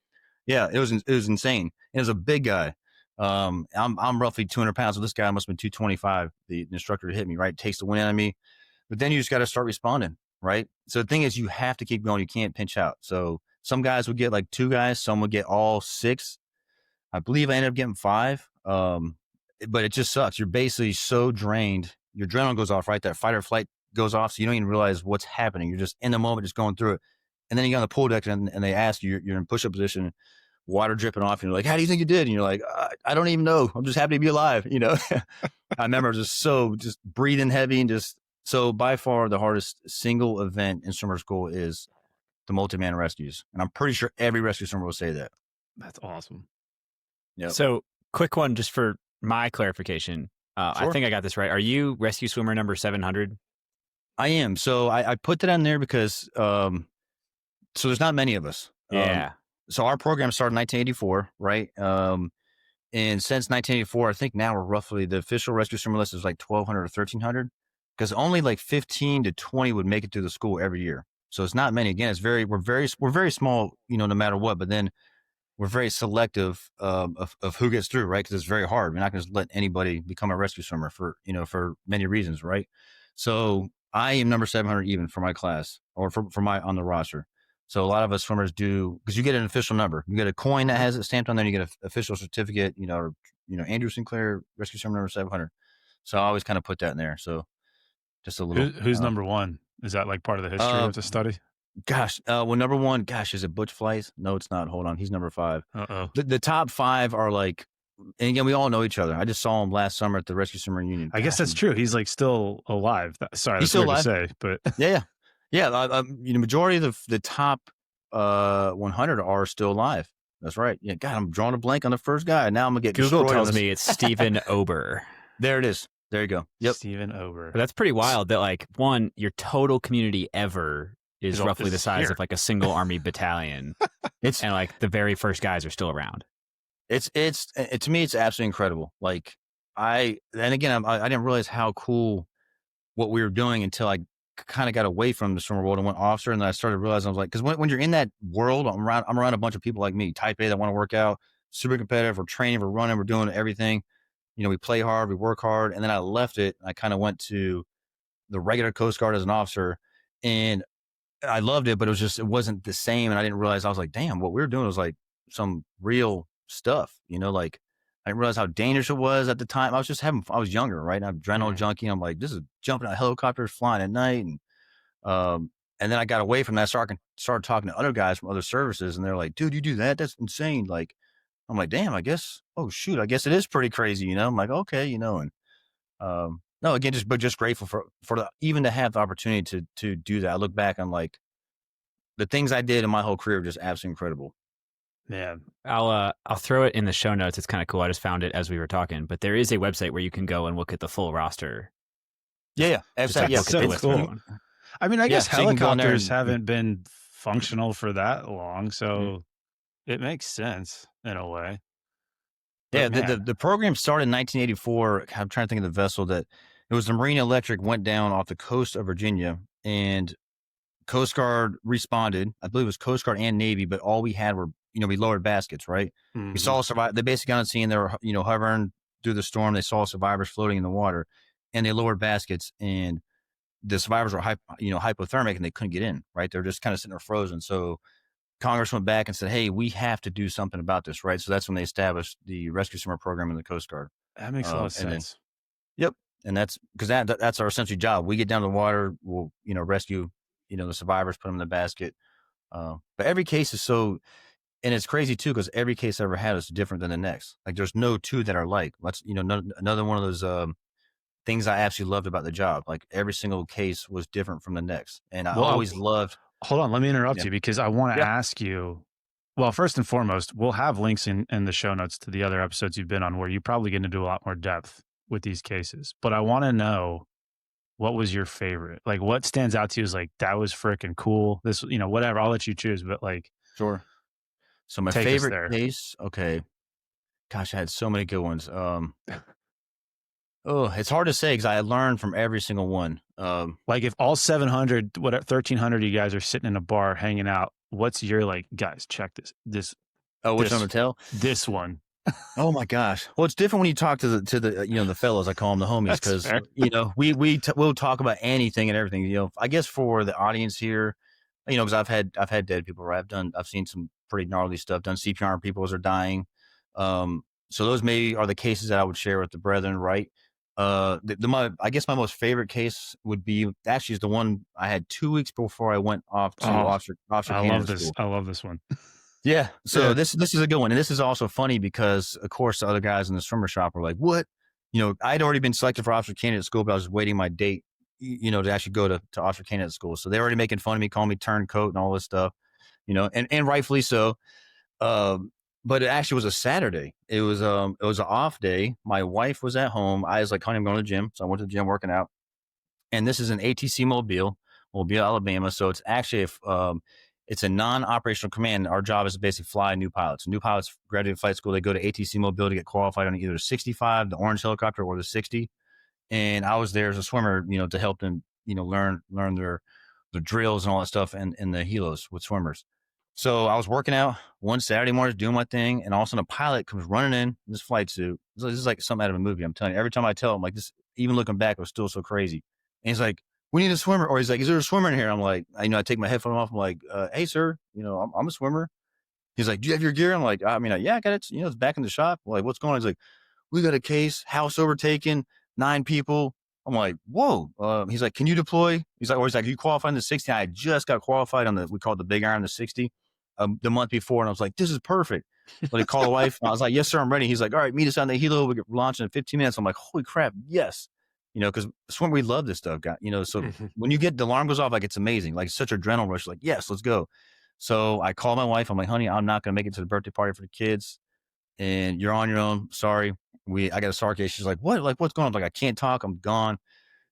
Yeah, it was insane. It was a big guy. I'm roughly 200 pounds, so this guy must have been 225. The instructor hit me, right? Takes the wind out of me. But then you just got to start responding, right? So the thing is, you have to keep going. You can't pinch out. So some guys would get 2 guys, some would get all 6. I believe I ended up getting 5. But it just sucks. You're basically so drained. Your adrenaline goes off, right? That fight or flight goes off, so you don't even realize what's happening. You're just in the moment, just going through it. And then you get on the pool deck, and they ask you, you're in push-up position, water dripping off, and you're like, how do you think you did? And you're like, I don't even know. I'm just happy to be alive. I remember just breathing heavy, and so by far the hardest single event in swimmer school is the multi-man rescues. And I'm pretty sure every rescue swimmer will say that. That's awesome. Yep. So quick one, just for my clarification. Sure. I think I got this right. Are you rescue swimmer number 700? I am. So I put that on there because, so there's not many of us. Yeah. So our program started in 1984, right? And since 1984, I think now we're roughly, the official rescue swimmer list is 1,200 or 1,300, because only 15 to 20 would make it through the school every year. So it's not many. Again, we're very small, no matter what. But then we're very selective of who gets through, right? Because it's very hard. We're not going to let anybody become a rescue swimmer for many reasons, right? So I am number 700 even for my class, or for my on the roster. So a lot of us swimmers do, because you get an official number. You get a coin that has it stamped on there. You get an official certificate, Andrew Sinclair, rescue swimmer number 700. So I always kind of put that in there. So just a little. Who's number 1? Is that part of the history of the study? Gosh, number 1, is it Butch Fleiss? No, it's not. Hold on. He's number 5. Uh-oh. The top 5 are and again, we all know each other. I just saw him last summer at the Rescue Swimmer Union. I guess that's true. He's still alive. Sorry, he's that's still weird alive. to say, but yeah. Majority of the top 100 are still alive. That's right. Yeah, God, I'm drawing a blank on the first guy. Now I'm gonna get Google tells me it's Stephen Ober. There it is. There you go. Yep, Stephen Ober. But that's pretty wild. That one, your total community ever is roughly the size of a single army battalion. And the very first guys are still around. It's to me, it's absolutely incredible. I didn't realize how cool what we were doing until I kind of got away from the swimmer world and went officer, and then I started realizing, I was like, because when you're in that world, I'm around a bunch of people like me, type A, that want to work out, super competitive, we're training, we're running, we're doing everything. We play hard, we work hard, and then I left it. I kind of went to the regular Coast Guard as an officer, and I loved it, but it wasn't the same. And I didn't realize, I was like, damn, what we were doing was some real stuff, I didn't realize how dangerous it was at the time. I was younger, right? I'm adrenaline junkie. I'm like, this is jumping out of helicopters, flying at night. And then I got away from that. Started talking to other guys from other services, and they're like, dude, you do that? That's insane. I'm like, damn, I guess it is pretty crazy. I'm like, okay, and, no, again, just grateful for even to have the opportunity to do that. I look back, I'm like, the things I did in my whole career were just absolutely incredible. Yeah, I'll throw it in the show notes. It's kind of cool. I just found it as we were talking, but there is a website where you can go and look at the full roster. Yeah, absolutely. That's so cool. I mean, I guess so helicopters haven't been functional for that long, so it makes sense in a way. But yeah, the program started in 1984. I'm trying to think of the vessel that it was. The Marine Electric went down off the coast of Virginia, and Coast Guard responded. I believe it was Coast Guard and Navy, but all we had were, we lowered baskets, right? Mm-hmm. We saw they basically got on scene. They were, hovering through the storm. They saw survivors floating in the water, and they lowered baskets, and the survivors were hypothermic, and they couldn't get in, right? They're just kind of sitting there frozen. So Congress went back and said, hey, we have to do something about this, right? So that's when they established the Rescue Swimmer program in the Coast Guard. That makes a lot of sense. Yep. And that's because that's our essential job. We get down to the water, we'll, rescue, the survivors, put them in the basket. But every case is so, and it's crazy too, because every case I ever had is different than the next. Like there's no two that are like. Let's another one of those things I absolutely loved about the job. Like every single case was different from the next, and I Well, always loved. hold on, let me interrupt Yeah, you because I want to yeah, ask you. Well, first and foremost, we'll have links in the show notes to the other episodes you've been on where you probably get into a lot more depth with these cases. But I want to know, what was your favorite? Like, what stands out to you as like, that was freaking cool. This, whatever. I'll let you choose, but like, sure. So my take us favorite there. case, okay. Gosh, I had so many good ones. Oh, it's hard to say because I learned from every single one. Like, if all 700, 1,300 you guys are sitting in a bar hanging out, what's your like, guys, check Oh, which one this, to tell? this one. Oh my gosh. Well, it's different when you talk to the the fellows. I call them the homies That's because fair. we'll talk about anything and everything. I guess for the audience here, because I've had dead people. Right? I've seen some pretty gnarly stuff. Done CPR on people as they're dying. So those maybe are the cases that I would share with the brethren. Right. I guess my most favorite case would be actually is the one I had 2 weeks before I went off to Oh, officer I love candidate this. school. I love this one. Yeah. So Yeah. this is a good one. And this is also funny because of course the other guys in the swimmer shop were like, what? I'd already been selected for officer candidate school, but I was waiting my date, to actually go to officer candidate school. So they're already making fun of me, calling me turncoat and all this stuff, and rightfully so. But it actually was a Saturday. It was an off day. My wife was at home. I was like, honey, I'm going to the gym. So I went to the gym working out. And this is an ATC Mobile, Alabama. So it's actually it's a non-operational command. Our job is to basically fly new pilots. New pilots graduate flight school. They go to ATC Mobile to get qualified on either the 65, the orange helicopter, or the 60. And I was there as a swimmer, to help them, learn their drills and all that stuff and the helos with swimmers. So I was working out one Saturday morning, doing my thing, and all of a sudden a pilot comes running in this flight suit. This is like something out of a movie. I'm telling you, every time I tell him, like this, even looking back, it was still so crazy. And he's like, "We need a swimmer," or he's like, "Is there a swimmer in here?" I'm like, I take my headphone off. I'm like, "Hey, sir, I'm a swimmer." He's like, "Do you have your gear?" I'm like, "I mean, yeah, I got it. It's back in the shop." I'm like, "What's going on?" He's like, "We got a case, house overtaken, 9 people." I'm like, "Whoa." He's like, "Can you deploy?" He's like, "You qualified in the 60?" I just got qualified on we call it the big iron, the 60, the month before. And I was like, "This is perfect." But he called the wife. I was like, "Yes, sir, I'm ready." He's like, "All right, meet us on the helo. We're launching in 15 minutes. I'm like, "Holy crap. Yes." Because swim, we love this stuff, guy. So when you get the alarm goes off, like it's amazing. Like such an adrenaline rush. Like, yes, let's go. So I call my wife. I'm like, "Honey, I'm not going to make it to the birthday party for the kids. And you're on your own. Sorry. I got a SAR case." She's like, "What? Like, what's going on?" I'm like, "I can't talk. I'm gone."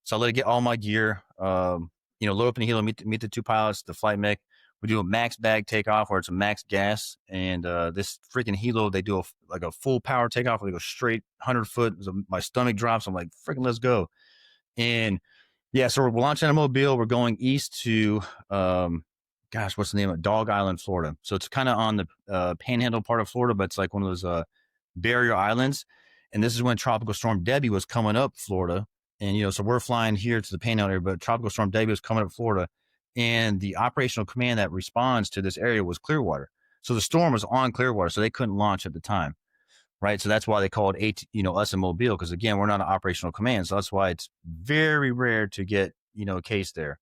So I let her get all my gear, load up in the helo, meet the two pilots, the flight mech. We do a max bag takeoff where it's a max gas. And this freaking helo, they do a full power takeoff where they go straight 100 foot. My stomach drops. I'm like, freaking let's go. And yeah, so we're launching a Mobile. We're going east to, what's the name of it? Dog Island, Florida. So it's kind of on the panhandle part of Florida, but it's like one of those barrier islands. And this is when Tropical Storm Debbie was coming up Florida. And, so we're flying here to the panhandle area, but Tropical Storm Debbie was coming up Florida. And the operational command that responds to this area was Clearwater. So the storm was on Clearwater, so they couldn't launch at the time. Right. So that's why they called us in Mobile, because again, we're not an operational command. So that's why it's very rare to get, a case there.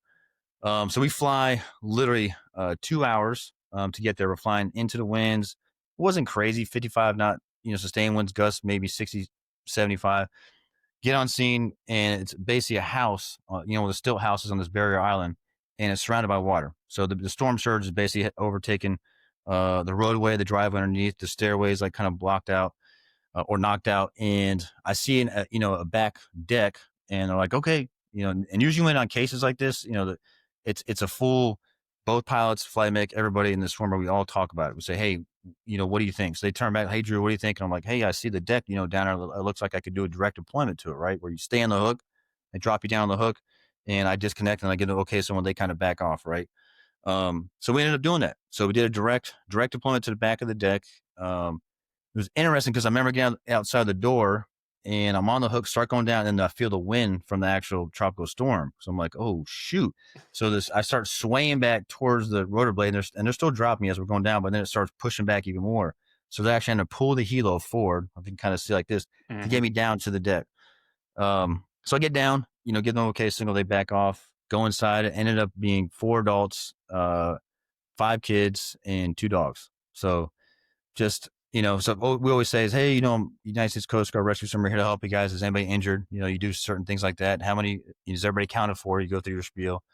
So we fly literally 2 hours to get there. We're flying into the winds. It wasn't crazy, 55 knot, sustained winds, gusts, maybe 60, 75. Get on scene, and it's basically a house, the stilt houses on this barrier island, and it's surrounded by water. So the storm surge is basically overtaking the roadway, the driveway underneath, the stairways like kind of blocked out or knocked out. And I see a back deck, and they're like, okay, and usually when on cases like this, it's a full, both pilots, flight mech, everybody in the swimmer, we all talk about it. We say, hey, what do you think? So they turn back, hey, Drew, what do you think? And I'm like, hey, I see the deck, down there. It looks like I could do a direct deployment to it, right? Where you stay on the hook, they drop you down on the hook, and I disconnect and I get an okay. So when they kind of back off, right? So we ended up doing that. So we did a direct deployment to the back of the deck. It was interesting because I remember getting outside the door and I'm on the hook, start going down, and I feel the wind from the actual tropical storm. So I'm like, oh shoot. So I start swaying back towards the rotor blade, and they're still dropping me as we're going down, but then it starts pushing back even more. So they actually had to pull the helo forward. I can kind of see like this to get me down to the deck. So I get down, get an okay signal, they back off, go inside. It ended up being 4 adults, 5 5 kids and 2 dogs. So just, so we always say is, hey, United States Coast Guard Rescue Swimmer here to help you guys. Is anybody injured? You do certain things like that. How many is everybody counted for? You go through your spiel.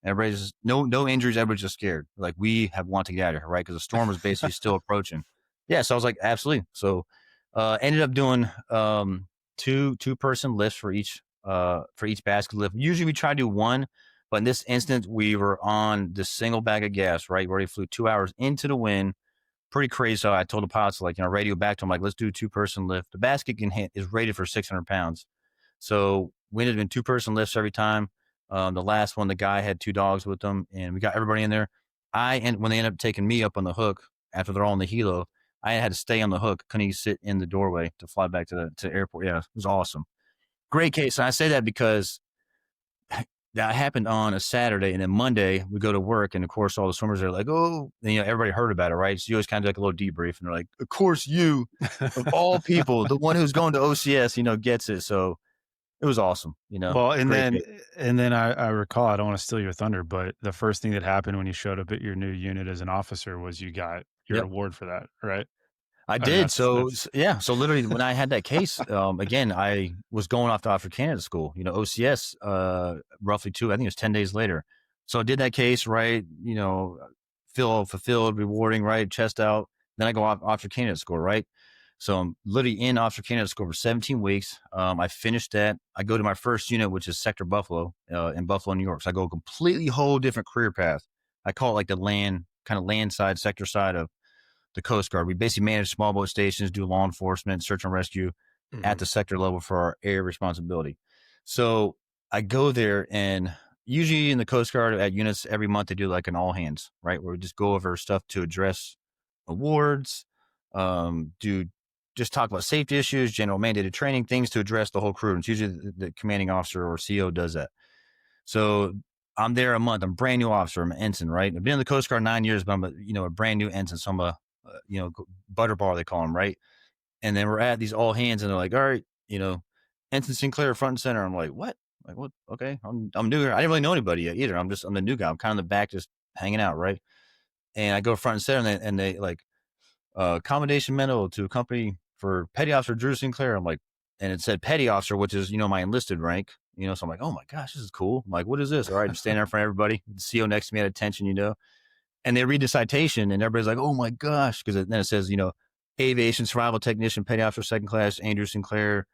Everybody's just, no injuries. Everybody's just scared. Like, we have want to get out of here, right? Because the storm was basically still approaching. Yeah, so I was like, absolutely. So ended up doing two-person lifts for each basket lift. Usually we try to do one, but in this instance we were on this single bag of gas, right? We already flew 2 hours into the wind. Pretty crazy. So I told the pilots, like, radio back to them, like, let's do a 2-person lift. The basket is rated for 600 pounds. So we ended up doing 2-person lifts every time. The last one, the guy had 2 dogs with him, and we got everybody in there. When they ended up taking me up on the hook after they're all in the helo, I had to stay on the hook. Couldn't even sit in the doorway to fly back to the airport. Yeah, it was awesome. Great case. And I say that because that happened on a Saturday, and then Monday we go to work, and of course all the swimmers are like, oh, and, everybody heard about it, right? So you always kind of do like a little debrief, and they're like, of course you, of all people, the one who's going to OCS, gets it. So it was awesome, Well, and Great then I recall, I don't want to steal your thunder, but the first thing that happened when you showed up at your new unit as an officer was you got your Yep. award for that, right? I I mean, did. So literally when I had that case, again, I was going off to Officer Canada school, OCS, roughly I think it was 10 days later. So I did that case, right? Feel fulfilled, rewarding, right? Chest out. Then I go off Officer Canada school, right? So I'm literally in Officer Canada school for 17 weeks. I finished that. I go to my first unit, which is Sector Buffalo, in Buffalo, New York. So I go a completely whole different career path. I call it like the land side, sector side of the Coast Guard. We basically manage small boat stations, do law enforcement, search and rescue at the sector level for our area responsibility. So I go there, and usually in the Coast Guard at units every month, they do like an all hands, right? Where we just go over stuff to address awards, just talk about safety issues, general mandated training, things to address the whole crew. And it's usually the commanding officer or CO does that. So I'm there a month. I'm a brand new officer. I'm an ensign, right? I've been in the Coast Guard 9 years, but I'm a brand new ensign. So I'm a butterbar, they call them, right? And then we're at these all hands, and they're like, all right, Ensign Sinclair front and center. I'm like, what? Like, what? Okay, I'm new here. I didn't really know anybody yet either. I'm the new guy. I'm kind of in the back, just hanging out, right? And I go front and center, and they like, commendation medal to a company for Petty Officer Drew Sinclair. I'm like, and it said Petty Officer, which is, my enlisted rank, so I'm like, oh my gosh, this is cool. I'm like, what is this? All right, I'm standing there in front of everybody. The CO next to me had attention, and they read the citation, and everybody's like, oh my gosh, because then it says, aviation survival technician, Petty Officer second class, Andrew Sinclair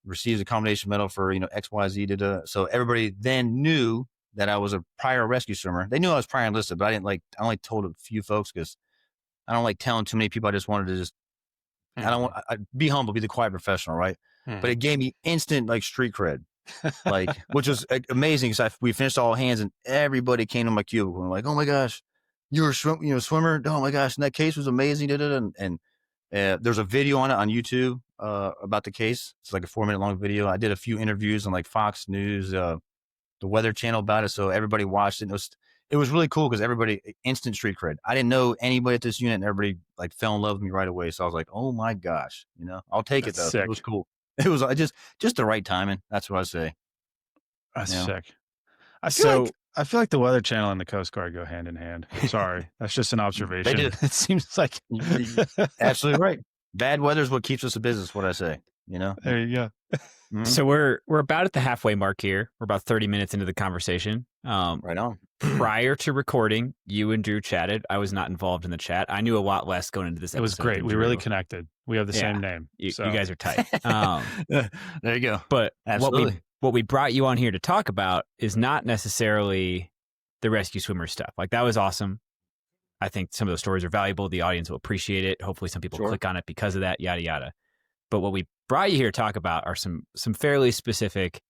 receives a commendation medal for, XYZ. So everybody then knew that I was a prior rescue swimmer. They knew I was prior enlisted, but I only told a few folks because I don't like telling too many people. I just wanted to I don't want, I'd be humble, be the quiet professional, right? But it gave me instant like street cred, which was amazing because we finished all hands and everybody came to my cubicle and like, oh my gosh, you're a swimmer. Oh my gosh. And that case was amazing. And there's a video on it on YouTube about the case. It's like a 4-minute long video. I did a few interviews on like Fox News, the Weather Channel about it. So everybody watched it. It was really cool because everybody instant street cred. I didn't know anybody at this unit, and everybody like fell in love with me right away. So I was like, oh my gosh, I'll take it though. Sick. It was cool. It was just the right timing. That's what I say. That's sick. I feel like the Weather Channel and the Coast Guard go hand in hand. Sorry, that's just an observation. They do. It seems like absolutely right. Bad weather is what keeps us in business. What I say, There you go. Mm-hmm. So we're about at the halfway mark here. We're about 30 minutes into the conversation. Right on. Prior to recording, you and Drew chatted. I was not involved in the chat. I knew a lot less going into this episode. It was great. We really connected. We have the same name. You guys are tight. There you go. But absolutely. What we brought you on here to talk about is not necessarily the rescue swimmer stuff. Like, that was awesome. I think some of those stories are valuable. The audience will appreciate it. Hopefully some people click on it because of that, yada, yada. But what we brought you here to talk about are some fairly specific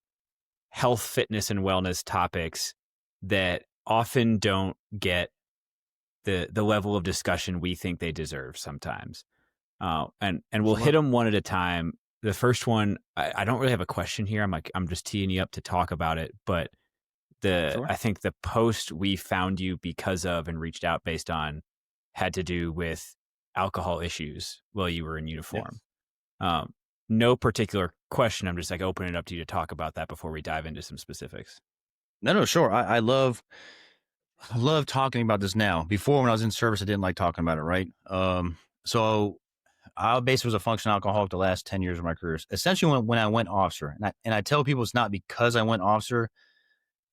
health, fitness, and wellness topics that often don't get the level of discussion we think they deserve sometimes. And we'll hit them one at a time. The first one, I don't really have a question here. I'm just teeing you up to talk about it. But I think the post we found you because of and reached out based on had to do with alcohol issues while you were in uniform. Yes. No particular question. I'm just like opening it up to you to talk about that before we dive into some specifics. No, sure. I love I love talking about this now. Before, when I was in service, I didn't like talking about it, right? So I basically was a functional alcoholic the last 10 years of my career. Essentially, when I went officer, and I tell people it's not because I went officer,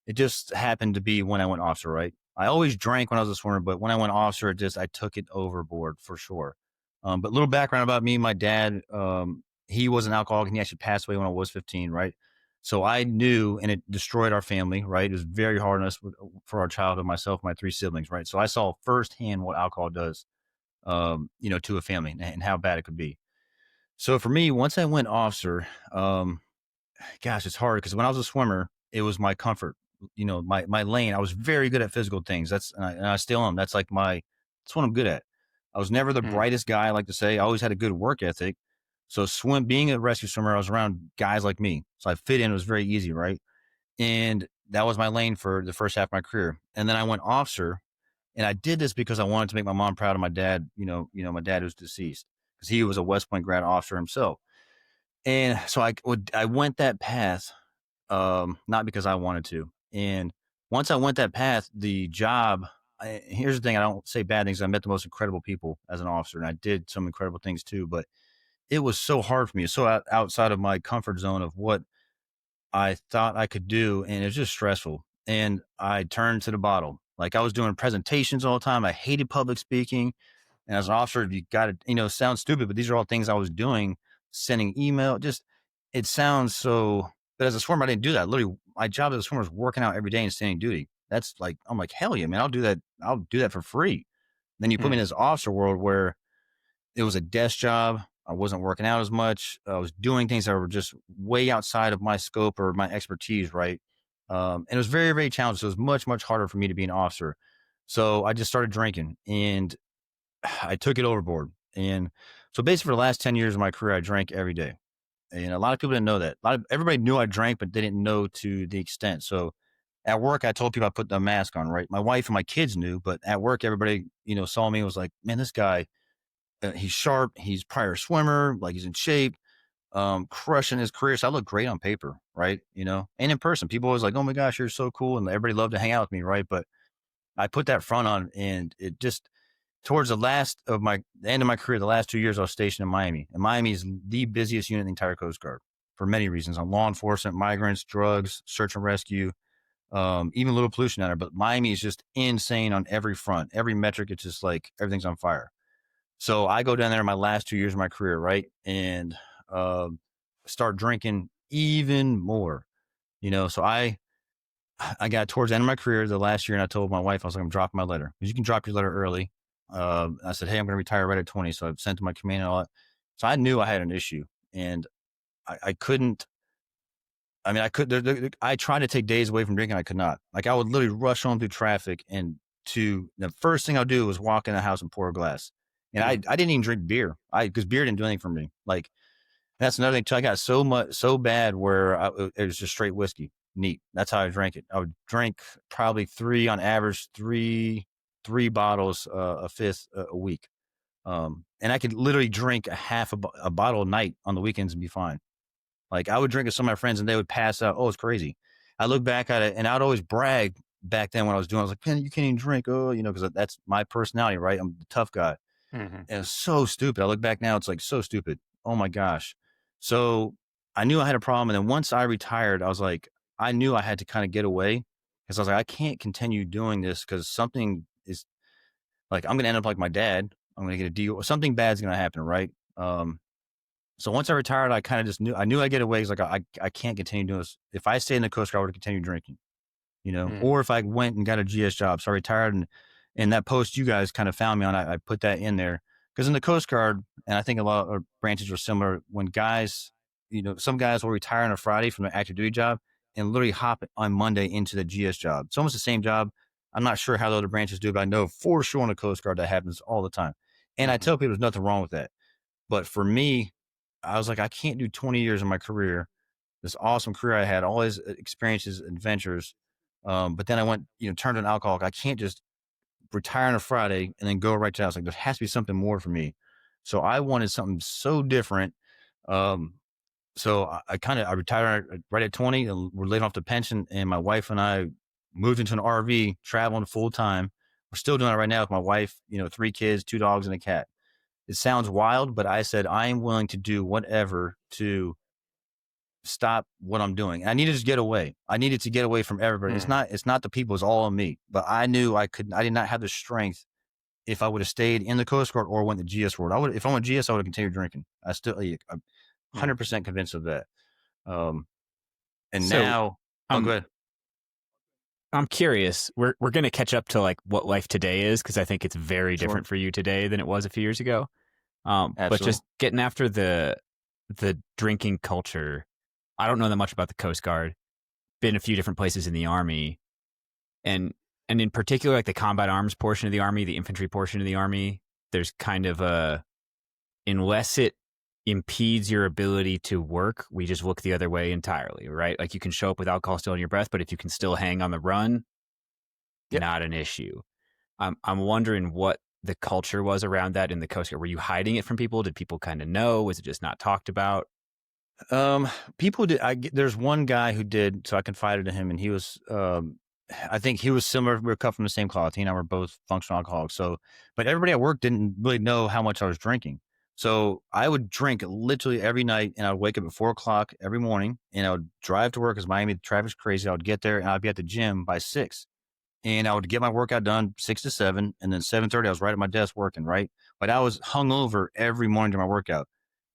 it just happened to be when I went officer, right? I always drank when I was a swimmer, but when I went officer, I took it overboard for sure. But little background about me, my dad, he was an alcoholic and he actually passed away when I was 15, right? So I knew, and it destroyed our family, right? It was very hard on us for our childhood, myself, my three siblings, right? So I saw firsthand what alcohol does, to a family and how bad it could be. So for me, once I went officer, gosh, it's hard because when I was a swimmer, it was my comfort, my lane. I was very good at physical things. And I still am. That's what I'm good at. I was never the Mm. brightest guy, I like to say. I always had a good work ethic. So being a rescue swimmer, I was around guys like me. So I fit in. It was very easy, right? And that was my lane for the first half of my career. And then I went officer, and I did this because I wanted to make my mom proud of my dad. My dad who's deceased because he was a West Point grad officer himself. And so I went that path, not because I wanted to. And once I went that path, the job. Here's the thing: I don't say bad things. I met the most incredible people as an officer, and I did some incredible things too. But it was so hard for me, so outside of my comfort zone of what I thought I could do, and it was just stressful. And I turned to the bottle. Like I was doing presentations all the time. I hated public speaking. And as an officer, you got to, sounds stupid, but these are all things I was doing, sending email. Just, it sounds so, but as a swimmer, I didn't do that. Literally, my job as a swimmer was working out every day and standing duty. That's like, I'm like, hell yeah, man, I'll do that. I'll do that for free. Then you put me in Mm. this officer world where it was a desk job. I wasn't working out as much. I was doing things that were just way outside of my scope or my expertise, right? And it was very, very challenging. So it was much, much harder for me to be an officer. So I just started drinking and I took it overboard. And so basically for the last 10 years of my career, I drank every day. And a lot of people didn't know that. Everybody knew I drank, but they didn't know to the extent. So at work, I told people I put the mask on, right? My wife and my kids knew, but at work, everybody, saw me and was like, man, this guy, he's sharp. He's prior swimmer, like he's in shape, crushing his career. So I look great on paper, right? And in person, people always like, oh my gosh, you're so cool. And everybody loved to hang out with me, right? But I put that front on and it just, towards the end of my career, the last 2 years, I was stationed in Miami. And Miami is the busiest unit in the entire Coast Guard for many reasons on law enforcement, migrants, drugs, search and rescue, even a little pollution out there. But Miami is just insane on every front. Every metric, it's just like everything's on fire. So I go down there in my last 2 years of my career, right? And start drinking even more, So I got towards the end of my career the last year, and I told my wife, I was like, I'm dropping my letter because you can drop your letter early. I said, hey, I'm going to retire right at 20. So I sent to my command and all that. So I knew I had an issue, and I couldn't. I mean, I could. I tried to take days away from drinking. I could not. Like I would literally rush home through traffic, and the first thing I'd do was walk in the house and pour a glass. And I Mm. didn't even drink beer. Because beer didn't do anything for me. Like that's another thing too. I got so bad where it was just straight whiskey, neat. That's how I drank it. I would drink probably three bottles, a fifth a week. And I could literally drink a bottle a night on the weekends and be fine. Like I would drink with some of my friends and they would pass out. Oh, it's crazy. I look back at it and I'd always brag back then when I was doing. I was like, man, you can't even drink. Oh, because that's my personality, right? I'm the tough guy. Mhm. And it's so stupid. I look back now, it's like so stupid. Oh my gosh. So I knew I had a problem. And then once I retired, I was like, I knew I had to kind of get away because I was like, I can't continue doing this because something is like, I'm going to end up like my dad. I'm going to get a deal. Something bad's going to happen. Right. So once I retired, I kind of just I knew I'd get away. It's like, I can't continue doing this. If I stayed in the Coast Guard, I would continue drinking, Mm. or if I went and got a GS job. So I retired and that post you guys kind of found me on, I put that in there because in the Coast Guard, and I think a lot of branches are similar when guys, some guys will retire on a Friday from their active duty job and literally hop on Monday into the GS job. It's almost the same job. I'm not sure how the other branches do, but I know for sure in the Coast Guard that happens all the time. And I Mhm. tell people there's nothing wrong with that. But for me, I was like, I can't do 20 years of my career, this awesome career I had, all his experiences, adventures. But then I went, turned an alcoholic. I can't just retire on a Friday and then go right to the house. Like there has to be something more for me. So I wanted something so different. Um, so I retired right at 20 and we're laid off the pension. And my wife and I, moved into an RV, traveling full time. We're still doing it right now with my wife, 3 kids, 2 dogs, and a cat. It sounds wild, but I said I am willing to do whatever to stop what I'm doing. I needed to get away. I needed to get away from everybody. It's not the people, it's all on me. But I knew I did not have the strength if I would have stayed in the Coast Guard or went the GS world. If I went GS, I would have continued drinking. I'm Yeah. 100% convinced of that. And So, now, oh, go um, ahead. I'm curious. We're going to catch up to like what life today is, because I think it's very Sure. different for you today than it was a few years ago. But Absolutely. just getting after the drinking culture, I don't know that much about the Coast Guard. Been a few different places in the Army, and in particular, like the combat arms portion of the Army, the infantry portion of the Army. There's kind of unless it impedes your ability to work, we just look the other way entirely, right? Like you can show up with alcohol still in your breath, but if you can still hang on the run, Yep. not an issue. I'm wondering what the culture was around that in the Coast Guard. Were you hiding it from people? Did people kind of know? Was it just not talked about? People did. There's one guy who did, so I confided to him, and he was, I think he was similar. We were cut from the same cloth. He and I were both functional alcoholics. So, but everybody at work didn't really know how much I was drinking. So I would drink literally every night, and I would wake up at 4 o'clock every morning, and I would drive to work because Miami the traffic's crazy. I would get there, and I'd be at the gym by 6, and I would get my workout done 6 to 7, and then 7:30 I was right at my desk working. Right, but I was hungover every morning during my workout.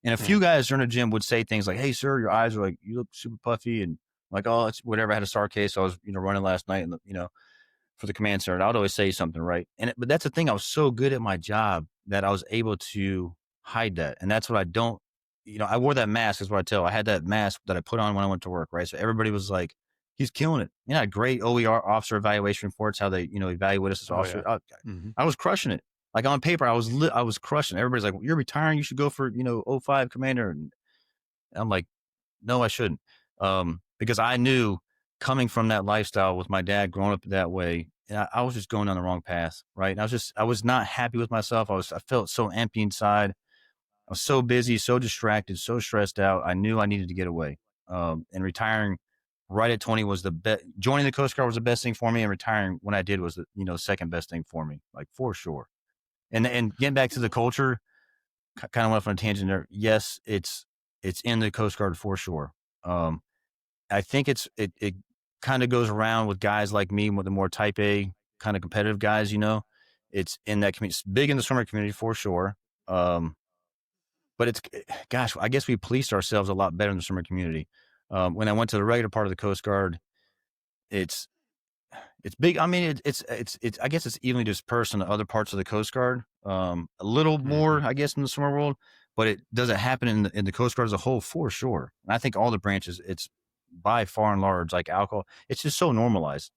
And a few guys during the gym would say things like, "Hey, sir, your eyes are like, you look super puffy," and like, "Oh, it's whatever." I had a SAR case. I was, running last night, and for the command center. And I'd always say something, right? But that's the thing. I was so good at my job that I was able to hide that, and that's what I don't. I wore that mask. Is what I tell. I had that mask that I put on when I went to work, right? So everybody was like, "He's killing it." Great OER officer evaluation reports. How they, evaluate us as Oh yeah. officers. I was crushing it. Like on paper, I was crushing it. Everybody's like, "You're retiring. You should go for, O5 commander." And I'm like, no, I shouldn't. Because I knew coming from that lifestyle with my dad growing up that way, I was just going down the wrong path. Right. And I was not happy with myself. I felt so empty inside. I was so busy, so distracted, so stressed out. I knew I needed to get away. And retiring right at 20 was the best. Joining the Coast Guard was the best thing for me. And retiring when I did was the, second best thing for me, like for sure. And getting back to the culture, kind of went off on a tangent there. Yes, it's in the Coast Guard for sure. Um, I think it kind of goes around with guys like me, with the more type A kind of competitive guys. It's in that community. It's big in the swimmer community for sure. Um, but gosh, I guess we policed ourselves a lot better in the swimmer community. When I went to the regular part of the Coast Guard, it's it's big. I mean, it's. I guess it's evenly dispersed in the other parts of the Coast Guard. A little more, I guess, in the swimmer world, but it doesn't happen in the Coast Guard as a whole for sure. And I think all the branches, it's by far and large like alcohol. It's just so normalized,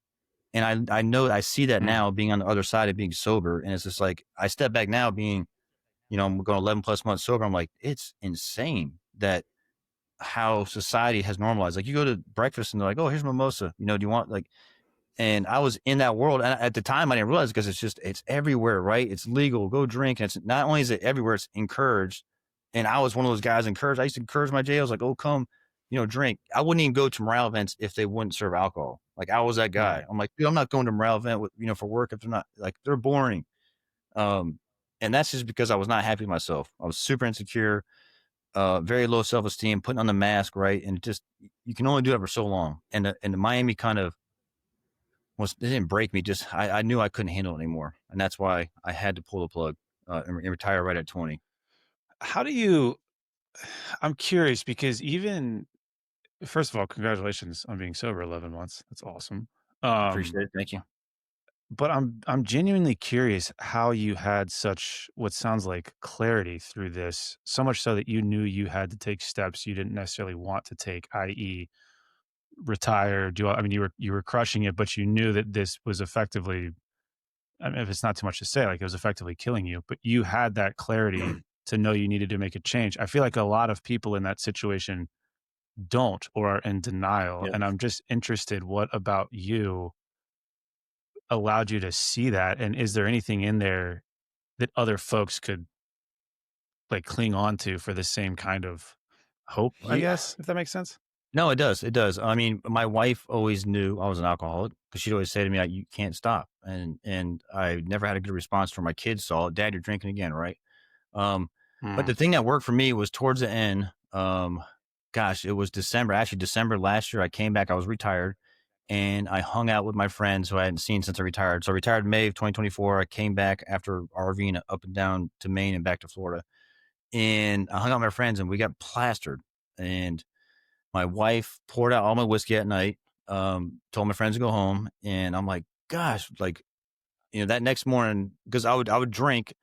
and I know I see that now being on the other side of being sober, and it's just like I step back now, being I'm going 11 plus months sober. I'm like, it's insane that how society has normalized. Like you go to breakfast and they're like, oh, here's mimosa. Do you want like. And I was in that world. And at the time, I didn't realize because it's everywhere, right? It's legal. Go drink. And it's not only is it everywhere, it's encouraged. And I was one of those guys encouraged. I used to encourage my jails, like, oh, come, drink. I wouldn't even go to morale events if they wouldn't serve alcohol. Like I was that guy. I'm like, dude, I'm not going to morale event with, for work if they're not like they're boring. And that's just because I was not happy with myself. I was super insecure, very low self-esteem, putting on the mask, right? And you can only do it for so long. And the Miami kind of, it didn't break me. Just I knew I couldn't handle it anymore, and that's why I had to pull the plug and retire right at 20. How do you? I'm curious because even first of all, congratulations on being sober 11 months. That's awesome. Appreciate it. Thank you. But I'm genuinely curious how you had such what sounds like clarity through this, so much so that you knew you had to take steps you didn't necessarily want to take, i.e., retire. I mean, you were crushing it, but you knew that this was effectively. I mean, if it's not too much to say, like it was effectively killing you, but you had that clarity to know you needed to make a change. I feel like a lot of people in that situation don't or are in denial, Yeah. and I'm just interested. What about you allowed you to see that? And is there anything in there that other folks could like cling on to for the same kind of hope, I Yeah. guess, if that makes sense? No, it does. It does. I mean, my wife always knew I was an alcoholic because she'd always say to me, "You can't stop," and I never had a good response from my kids. Saw, "Dad, you're drinking again, right?" Um, but Mm, the thing that worked for me was towards the end. Gosh, it was December. Actually, December last year, I came back. I was retired, and I hung out with my friends who I hadn't seen since I retired. So I retired in May of 2024. I came back after RVing up and down to Maine and back to Florida, and I hung out with my friends, and we got plastered. And my wife poured out all my whiskey at night. Told my friends to go home, and I'm like, gosh, like that next morning, because I would drink.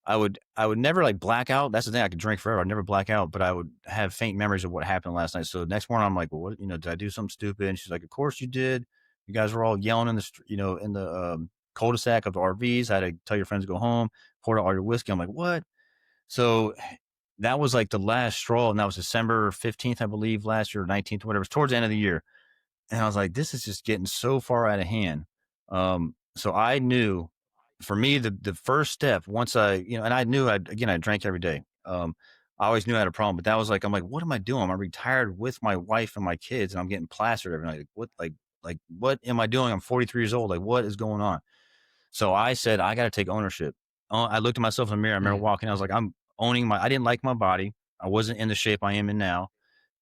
I would never like black out. That's the thing. I could drink forever. I'd never black out, but I would have faint memories of what happened last night. So the next morning, I'm like, well, what? Did I do something stupid? And she's like, of course you did. You guys were all yelling in the in the cul-de-sac of the RVs. I had to tell your friends to go home. Poured out all your whiskey. I'm like, what? So that was like the last straw, and that was December 15th, I believe, last year, 19th, whatever. It was towards the end of the year. And I was like, this is just getting so far out of hand. So I knew for me, the first step once and I knew I drank every day. I always knew I had a problem, but that was like, I'm like, what am I doing? I'm retired with my wife and my kids and I'm getting plastered every night. Like, what am I doing? I'm 43 years old. Like, what is going on? So I said, I got to take ownership. I looked at myself in the mirror. I remember mm, walking. I was like, I didn't like my body. I wasn't in the shape I am in now.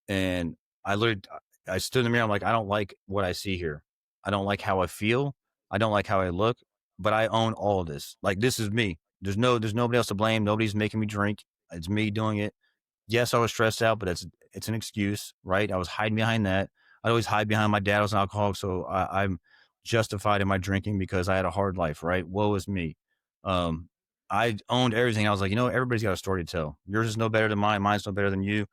And I literally, I stood in the mirror. I'm like, I don't like what I see here. I don't like how I feel. I don't like how I look, but I own all of this. Like, this is me. There's nobody else to blame. Nobody's making me drink. It's me doing it. Yes, I was stressed out, but it's an excuse, right? I was hiding behind that. I always hide behind my dad was an alcoholic, so I'm justified in my drinking because I had a hard life, right? Woe is me. Um, I owned everything. I was like, everybody's got a story to tell. Yours is no better than mine. Mine's no better than you.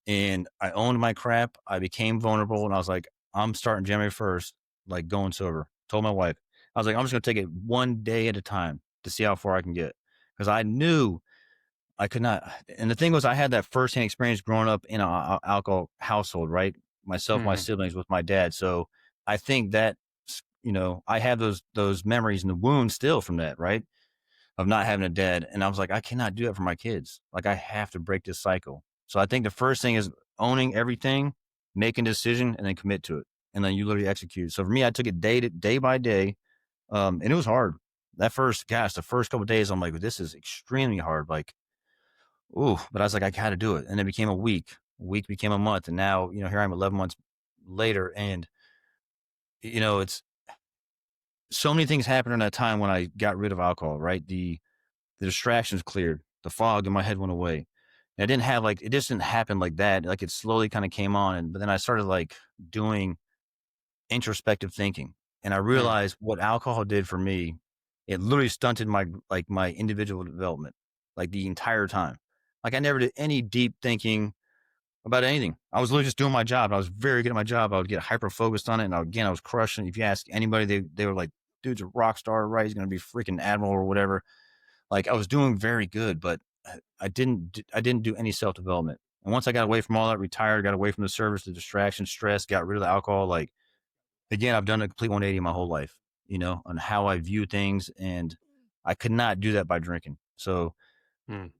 And I owned my crap. I became vulnerable, and I was like, I'm starting January 1st, like going sober. Told my wife, I was like, I'm just gonna take it one day at a time to see how far I can get because I knew I could not. And the thing was, I had that firsthand experience growing up in an alcohol household, right? Myself, my mhm, siblings with my dad. So I think that, I have those memories and the wounds still from that, right? Of not having a dad. And I was like, I cannot do that for my kids. Like, I have to break this cycle. So I think the first thing is owning everything, making a decision, and then commit to it. And then you literally execute. So for me, I took it day by day. And it was hard. The first couple of days, I'm like, this is extremely hard. Like, ooh, but I was like, I got to do it. And it became a week. A week became a month. And now, here I'm 11 months later. And, it's so many things happened in that time when I got rid of alcohol, right? The distractions cleared. The fog in my head went away. And I didn't have it just didn't happen like that. Like, it slowly kind of came on. But then I started like doing introspective thinking. And I mm. realized what alcohol did for me, it literally stunted my individual development, like the entire time. Like, I never did any deep thinking about anything. I was literally just doing my job. I was very good at my job. I would get hyper focused on it. And I was crushing. If you ask anybody, they were like, dude's a rock star, right? He's going to be freaking admiral or whatever. Like, I was doing very good, but I didn't do any self development. And once I got away from all that, retired, got away from the service, the distraction, stress, got rid of the alcohol. Like, again, I've done a complete 180 my whole life, on how I view things, and I could not do that by drinking. So Mm,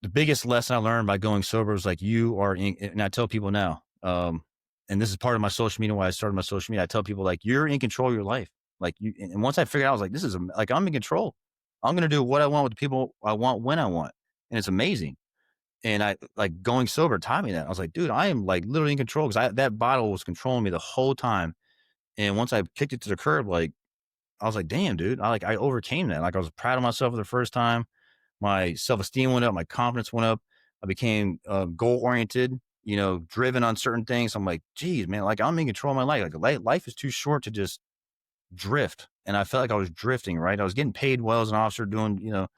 the biggest lesson I learned by going sober was like, and I tell people now, and this is part of my social media, why I started my social media. I tell people, like, you're in control of your life. Like, and once I figured out, I was like, like, I'm in control. I'm going to do what I want with the people I want when I want. And it's amazing. And I like going sober taught me that. I was like, dude, I am like literally in control because that bottle was controlling me the whole time. And once I kicked it to the curb, like, I was like, damn, dude, I overcame that. Like, I was proud of myself for the first time. My self-esteem went up, my confidence went up. I became goal-oriented, driven on certain things. I'm like, geez, man, like, I'm in control of my life. Like, life is too short to just drift. And I felt like I was drifting, right? I was getting paid well as an officer doing,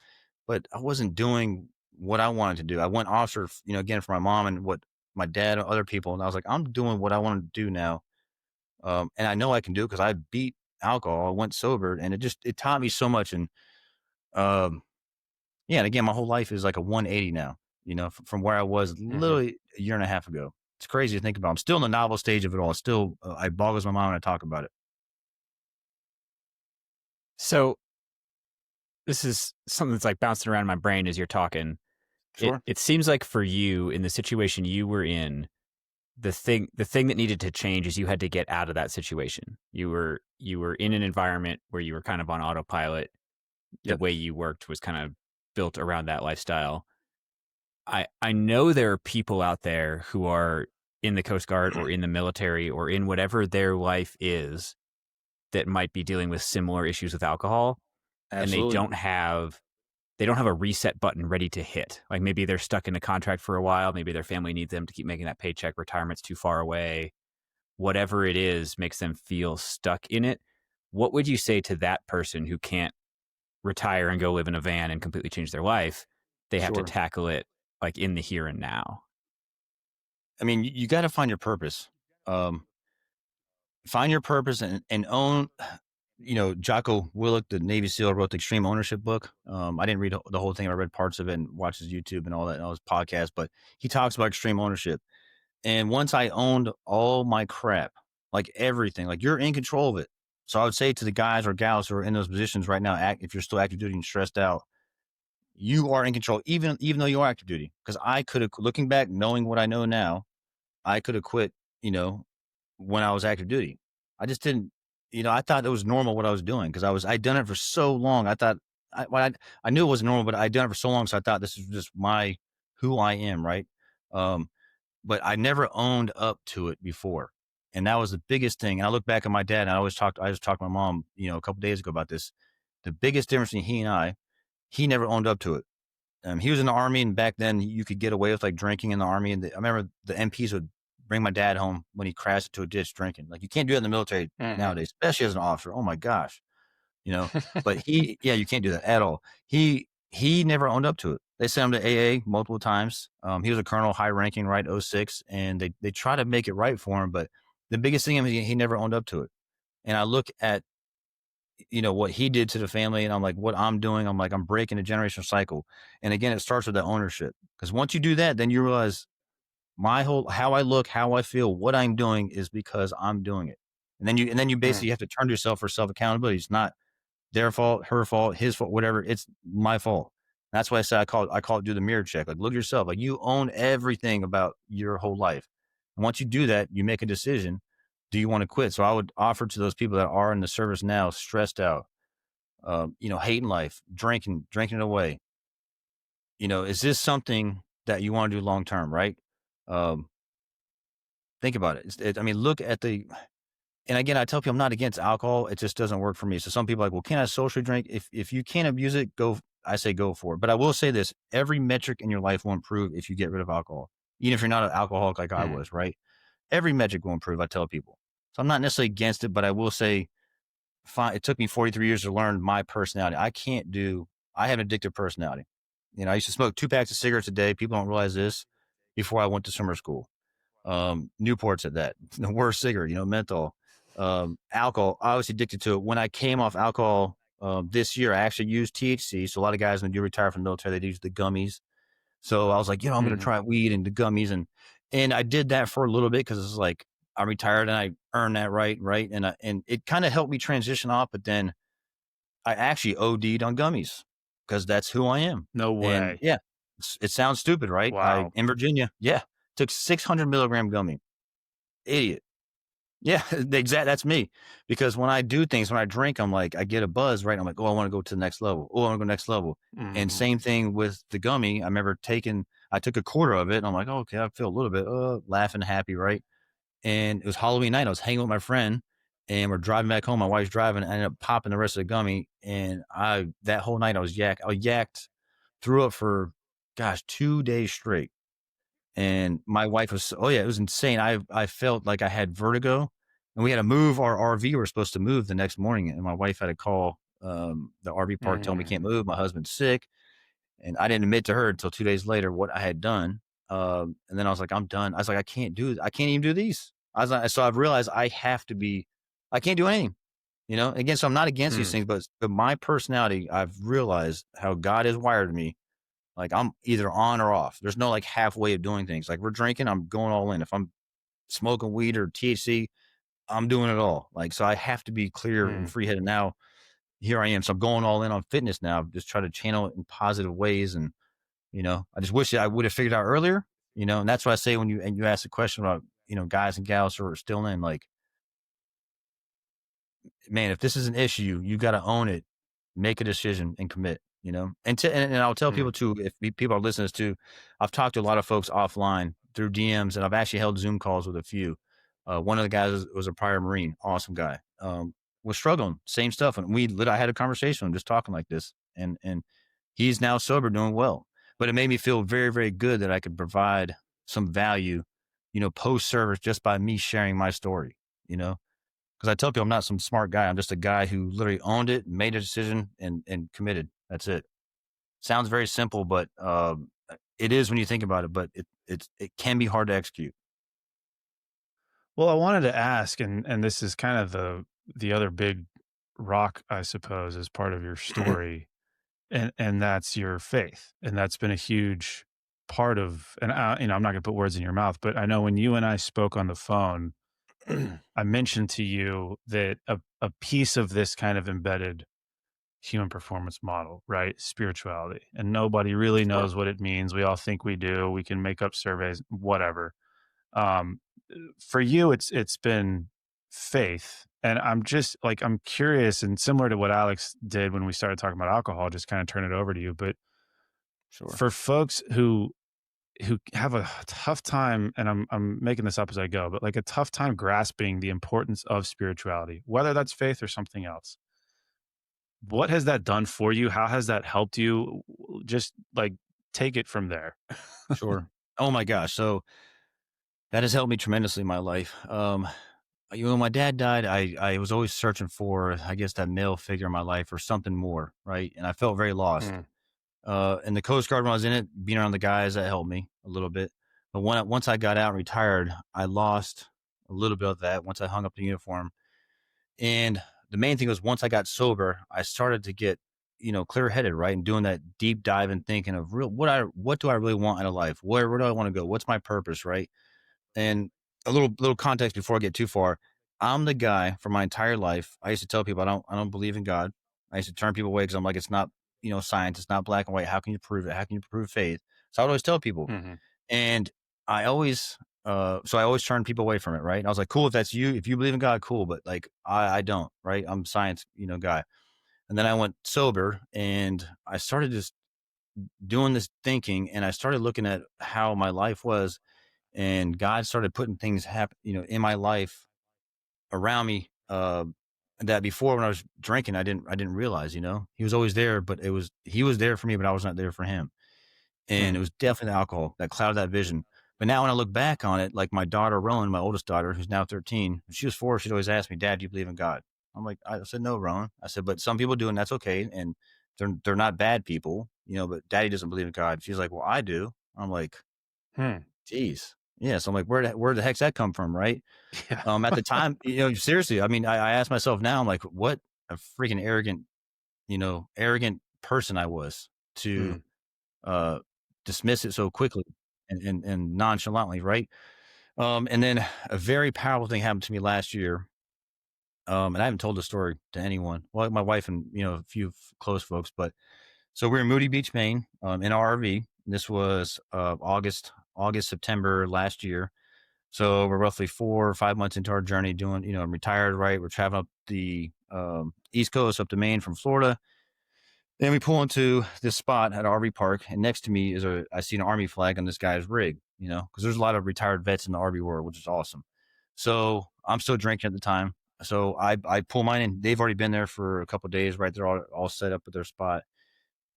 but I wasn't doing what I wanted to do. I went officer, again, for my mom and what my dad and other people. And I was like, I'm doing what I want to do now. And I know I can do it because I beat alcohol. I went sober, and it taught me so much. And um, yeah, and again, my whole life is like a 180 now, from where I was Mhm. literally a year and a half ago. It's crazy to think about. I'm still in the novel stage of it all. It's still, I boggles my mind when I talk about it. So this is something that's like bouncing around in my brain as you're talking. It Sure. it seems like for you in the situation you were in, the thing that needed to change is you had to get out of that situation. You were in an environment where you were kind of on autopilot. The Yep. way you worked was kind of built around that lifestyle. I know there are people out there who are in the Coast Guard or in the military or in whatever their life is that might be dealing with similar issues with alcohol, and they Absolutely. don't have a reset button ready to hit. Like maybe they're stuck in a contract for a while, maybe their family needs them to keep making that paycheck, retirement's too far away. Whatever it is makes them feel stuck in it. What would you say to that person who can't retire and go live in a van and completely change their life? They have to Sure. tackle it like in the here and now. I mean, you got to find your purpose. Find your purpose and own. Jocko Willink, the Navy SEAL, wrote the Extreme Ownership book. I didn't read the whole thing. I read parts of it and watched his YouTube and all that, and all his podcasts. But he talks about extreme ownership. And once I owned all my crap, like everything, like you're in control of it. So I would say to the guys or gals who are in those positions right now, if you're still active duty and stressed out, you are in control, even though you are active duty. Because I could have, looking back, knowing what I know now, I could have quit. When I was active duty, I just didn't. I thought it was normal what I was doing because I'd done it for so long. I thought I knew it wasn't normal, but I'd done it for so long, so I thought this is just who I am, right? Um, but I never owned up to it before. And that was the biggest thing. And I look back at my dad and I just talked to my mom, a couple days ago about this. The biggest difference between he and he never owned up to it. He was in the Army, and back then you could get away with like drinking in the Army. And I remember the MPs would bring my dad home when he crashed into a ditch drinking. Like you can't do that in the military nowadays, especially as an officer. Oh my gosh, but you can't do that at all. He never owned up to it. They sent him to AA multiple times. He was a colonel, high ranking, right? 06. And they try to make it right for him. But the biggest thing, he never owned up to it. And I look at, what he did to the family, and I'm like, what I'm doing, I'm like, I'm breaking a generational cycle. And again, it starts with that ownership. Because once you do that, then you realize how I look, how I feel, what I'm doing is because I'm doing it. And then you basically have to turn to yourself for self accountability. It's not their fault, her fault, his fault, whatever. It's my fault. That's why I say I call it do the mirror check. Like look at yourself. Like you own everything about your whole life. And once you do that, you make a decision. Do you want to quit? So I would offer to those people that are in the service now, stressed out, hating life, drinking it away. Is this something that you want to do long term? Right? Um, think about it. Look at and again, I tell people I'm not against alcohol. It just doesn't work for me. So some people are like, well, can I socially drink? If you can't abuse it, I say go for it. But I will say this, every metric in your life will improve if you get rid of alcohol. Even if you're not an alcoholic like I was, right? Every metric will improve, I tell people. So I'm not necessarily against it, but I will say, fine, it took me 43 years to learn my personality. I have an addictive personality. I used to smoke 2 packs of cigarettes a day. People don't realize this before I went to summer school. Newports at that, the worst cigarette, menthol, alcohol. I was addicted to it. When I came off alcohol this year, I actually used THC. So a lot of guys, when you retire from the military, they use the gummies. So I was like, I'm going to try weed and the gummies. And I did that for a little bit because it's like, I'm retired and I earned that right. And it kind of helped me transition off. But then I actually OD'd on gummies because that's who I am. No And way. yeah, it sounds stupid, right? Wow. In Virginia, took 600 milligram gummy. Idiot. Yeah, that's me. Because when I do things, when I drink, I'm like, I get a buzz, right? I'm like, oh, I want to go to the next level. Oh, I want to go next level. And same thing with the gummy. I remember I took a quarter of it and I'm like, oh, okay, I feel a little bit laughing, happy, right? And it was Halloween night. I was hanging with my friend and we're driving back home. My wife's driving. I ended up popping the rest of the gummy. And that whole night I was yacked, threw up for, 2 days straight. And my wife was, it was insane. I felt like I had vertigo and we had to move our RV. We were supposed to move the next morning. And my wife had to call the RV park, tell me can't move. My husband's sick. And I didn't admit to her until 2 days later what I had done. And then I was like, I'm done. I was like, I can't even do these. So I've realized I can't do anything, again, so I'm not against these things, but my personality, I've realized how God has wired me. Like I'm either on or off. There's no like halfway of doing things. Like we're drinking, I'm going all in. If I'm smoking weed or THC, I'm doing it all. Like, so I have to be clear and free headed now. Here I am. So I'm going all in on fitness now. Just try to channel it in positive ways. And, I just wish I would have figured out earlier, and that's why I say when you ask the question about, guys and gals who are still in, like, man, if this is an issue, you got to own it, make a decision and commit, and I'll tell Mm. people too, if people are listening to this too, I've talked to a lot of folks offline through DMs, and I've actually held Zoom calls with a few. One of the guys was a prior Marine, awesome guy, was struggling, same stuff. And I had a conversation with him just talking like this, and he's now sober, doing well. But it made me feel very, very good that I could provide some value, post service, just by me sharing my story, you know, because I tell people I'm not some smart guy. I'm just a guy who literally owned it, made a decision, and committed. That's it. Sounds very simple, but it is when you think about it. But it can be hard to execute. Well, I wanted to ask, and this is kind of the other big rock, I suppose, as part of your story, and that's your faith, and that's been a huge part of. And I'm not going to put words in your mouth, but I know when you and I spoke on the phone, I mentioned to you that a piece of this kind of embedded human performance model, right? Spirituality. And nobody really Sure. knows what it means. We all think we do. We can make up surveys, whatever. Um, for you, it's been faith. And I'm curious, and similar to what Alex did when we started talking about alcohol, just kind of turn it over to you. But Sure. for folks who have a tough time, and I'm making this up as I go, but like a tough time grasping the importance of spirituality, whether that's faith or something else. What has that done for you? How has that helped you? Just like take it from there. Sure. Oh my gosh. So that has helped me tremendously in my life. When my dad died, I was always searching for, I guess, that male figure in my life or something more, right? And I felt very lost. Mm, In the Coast Guard when I was in it, being around the guys, that helped me a little bit. But once I got out and retired, I lost a little bit of that once I hung up the uniform. And the main thing was, once I got sober, I started to get, clear headed, right? And doing that deep dive and thinking of what do I really want out of life? Where do I want to go? What's my purpose, right? And a little context before I get too far. I'm the guy for my entire life. I used to tell people I don't believe in God. I used to turn people away because I'm like, it's not, science. It's not black and white. How can you prove it? How can you prove faith? So I would always tell people. mhm, And I always turn people away from it. Right. And I was like, cool. If that's you, if you believe in God, cool. But like, I don't, right. I'm science, guy. And then I went sober and I started just doing this thinking, and I started looking at how my life was, and God started putting things happen, in my life around me, that before, when I was drinking, I didn't realize, he was always there, but he was there for me, but I was not there for him. And it mm, was definitely the alcohol that clouded that vision. But now when I look back on it, like my daughter, Rowan, my oldest daughter, who's now 13, when she was 4, she'd always ask me, Dad, do you believe in God? I'm like, I said, no, Rowan. I said, but some people do, and that's okay. And they're not bad people, but Daddy doesn't believe in God. She's like, well, I do. I'm like, hmm. geez. Yeah. So I'm like, where the heck's that come from? Right. Yeah. At the time, seriously, I mean, I ask myself now, I'm like, what a freaking arrogant person I was to, Mm, uh, dismiss it so quickly and nonchalantly. Right. And then a very powerful thing happened to me last year. And I haven't told the story to anyone. Well, my wife and, a few close folks, but so we're in Moody Beach, Maine, in our RV. This was, August, September last year. So we're roughly 4 or 5 months into our journey doing, I'm retired, right? We're traveling up the, East Coast, up to Maine from Florida. Then we pull into this spot at RV park, and next to me I see an Army flag on this guy's rig, because there's a lot of retired vets in the RV world, which is awesome. So I'm still drinking at the time. So I pull mine in. They've already been there for a couple of days, right? They're all set up at their spot.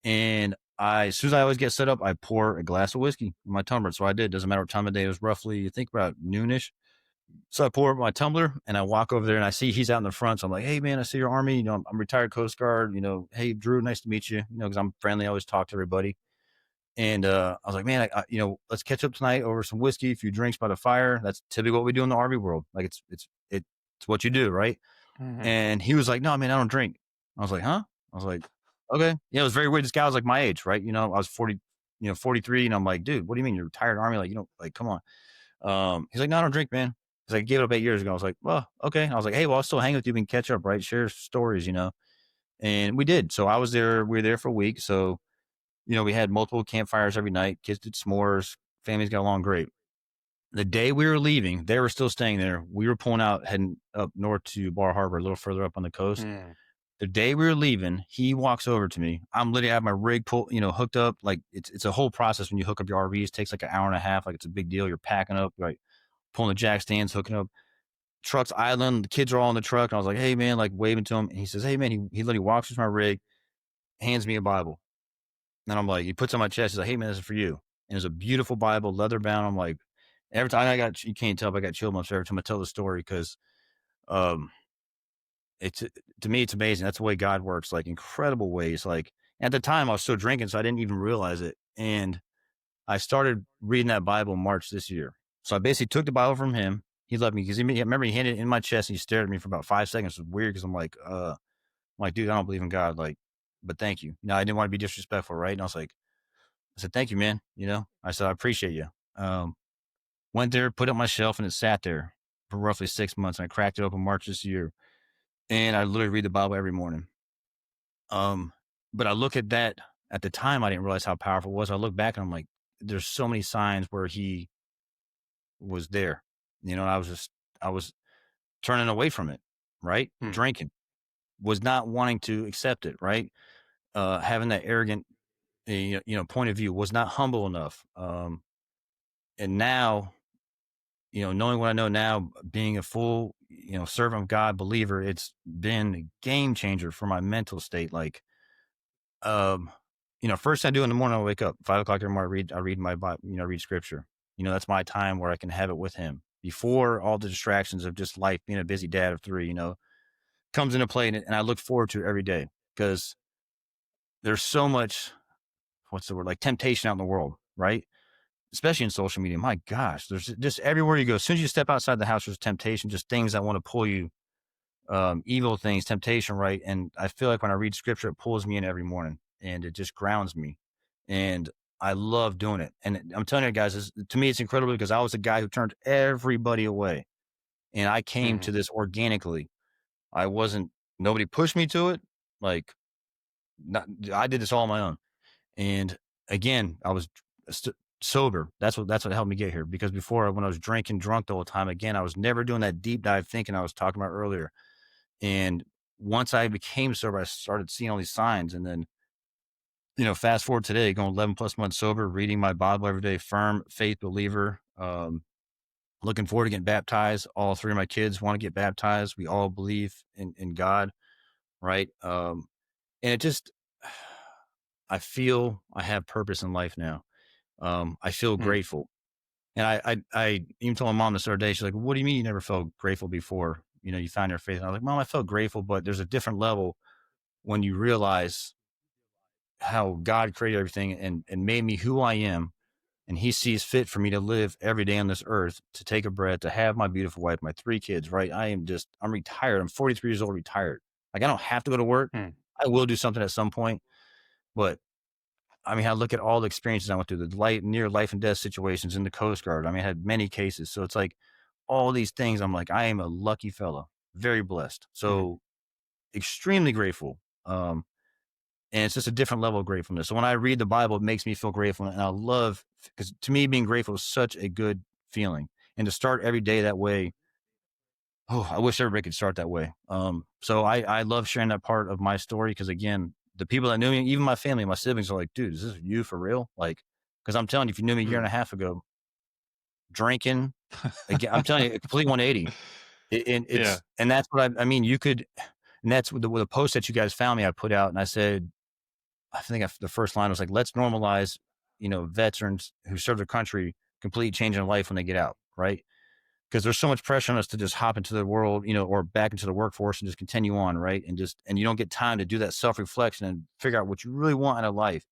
And as soon as I always get set up, I pour a glass of whiskey in my tumbler. So I did. Doesn't matter what time of day. It was roughly, I think, about noonish. So I pour up my tumbler and I walk over there and I see he's out in the front. So I'm like, hey, man, I see your Army. I'm retired Coast Guard. Hey, Drew, nice to meet you. Because I'm friendly. I always talk to everybody. And I was like, man, let's catch up tonight over some whiskey, a few drinks by the fire. That's typically what we do in the Army world. Like it's what you do, right? mhm, And he was like, no, man, I don't drink. I was like, huh? I was like, okay. Yeah, it was very weird. This guy was like my age, right? I was 40, 43. And I'm like, dude, what do you mean you're retired Army? Like, like, come on. He's like, no, I don't drink, man. He's like, I gave it up 8 years ago. I was like, well, okay. I was like, hey, well, I'll still hang with you. We can catch up, right? Share stories, And we did. So I was there. We were there for a week. So, we had multiple campfires every night. Kids did s'mores. Families got along great. The day we were leaving, they were still staying there. We were pulling out, heading up north to Bar Harbor, a little further up on the coast. Mm. The day we were leaving, he walks over to me. I'm literally have my rig hooked up. Like it's a whole process when you hook up your RVs. It takes like an hour and a half. Like it's a big deal. You're packing up, like pulling the jack stands, hooking up. Truck's idling. The kids are all in the truck. And I was like, hey man, like waving to him. And he says, hey man, he literally walks with my rig, hands me a Bible. And I'm like, he puts it on my chest. He's like, hey man, this is for you. And it's a beautiful Bible, leather bound. I'm like, every time you can't tell, but I got chill bumps every time I tell the story because um, it's to me, it's amazing. That's the way God works, like incredible ways. Like at the time, I was still drinking, so I didn't even realize it. And I started reading that Bible in March this year. So I basically took the Bible from him. He loved me because I remember he handed it in my chest and he stared at me for about 5 seconds. It was weird because I'm like, dude, I don't believe in God. Like, but thank you. I didn't want to be disrespectful, right? And I was like, I said, thank you, man. I said, I appreciate you. Went there, put it on my shelf, and it sat there for roughly 6 months. And I cracked it open March this year. And I literally read the Bible every morning. But I look at that at the time, I didn't realize how powerful it was. I look back and I'm like, there's so many signs where he was there. I was turning away from it, right? Drinking, was not wanting to accept it, right? Having that arrogant, point of view, was not humble enough. And now, knowing what I know now, being a full, servant of God, believer, it's been a game changer for my mental state. Like, first I do in the morning, I wake up 5 o'clock every morning. I read my Bible, read scripture. That's my time where I can have it with him before all the distractions of just life, being a busy dad of 3, comes into play. And I look forward to it every day because there's so much, what's the word, like temptation out in the world, right? Especially in social media. My gosh, there's just everywhere you go. As soon as you step outside the house, there's temptation, just things that want to pull you, evil things, temptation, right? And I feel like when I read scripture, it pulls me in every morning and it just grounds me. And I love doing it. And I'm telling you guys, to me, it's incredible because I was a guy who turned everybody away. And I came to this organically. Nobody pushed me to it. Like, I did this all on my own. And again, I was sober. That's what helped me get here. Because before, when I was drinking drunk the whole time, again, I was never doing that deep dive thinking I was talking about earlier. And once I became sober, I started seeing all these signs. And then, fast forward today, going 11 plus months sober, reading my Bible every day, firm faith believer. Looking forward to getting baptized. All 3 of my kids want to get baptized. We all believe in God, right? And it just, I feel I have purpose in life now. I feel grateful. And I even told my mom this other day, she's like, what do you mean you never felt grateful before? You found your faith. And I was like, Mom, I felt grateful, but there's a different level when you realize how God created everything and made me who I am. And he sees fit for me to live every day on this earth, to take a breath, to have my beautiful wife, my 3 kids, right? I'm retired. I'm 43 years old, retired. Like I don't have to go to work. I will do something at some point, but I mean, I look at all the experiences I went through, the near life and death situations in the Coast Guard. I mean, I had many cases. So it's like all these things. I'm like, I am a lucky fella, very blessed. So extremely grateful. And it's just a different level of gratefulness. So when I read the Bible, it makes me feel grateful. And I love, because to me, being grateful is such a good feeling. And to start every day that way, I wish everybody could start that way. So I love sharing that part of my story because, again, the people that knew me, even my family, my siblings are like, dude, is this you for real? Like, because I'm telling you, if you knew me a year and a half ago, drinking, again, I'm telling you, a complete 180. And that's what I mean, you could, and that's with the post that you guys found me, I put out and I said, I think the first line was like, let's normalize, veterans who serve their country completely changing their life when they get out, right? Because there's so much pressure on us to just hop into the world, or back into the workforce and just continue on, right? And you don't get time to do that self-reflection and figure out what you really want in a life.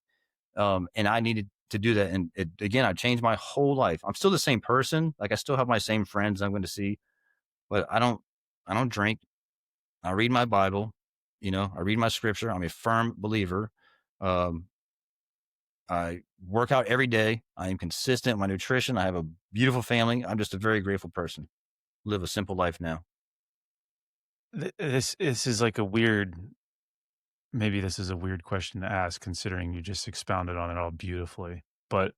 And I needed to do that. And again, I changed my whole life. I'm still the same person. Like I still have my same friends I'm going to see, but I don't drink. I read my Bible, I read my scripture. I'm a firm believer. Um, I work out every day. I am consistent with my nutrition. I have a beautiful family. I'm just a very grateful person. Live a simple life now. This is like maybe this is a weird question to ask considering you just expounded on it all beautifully. But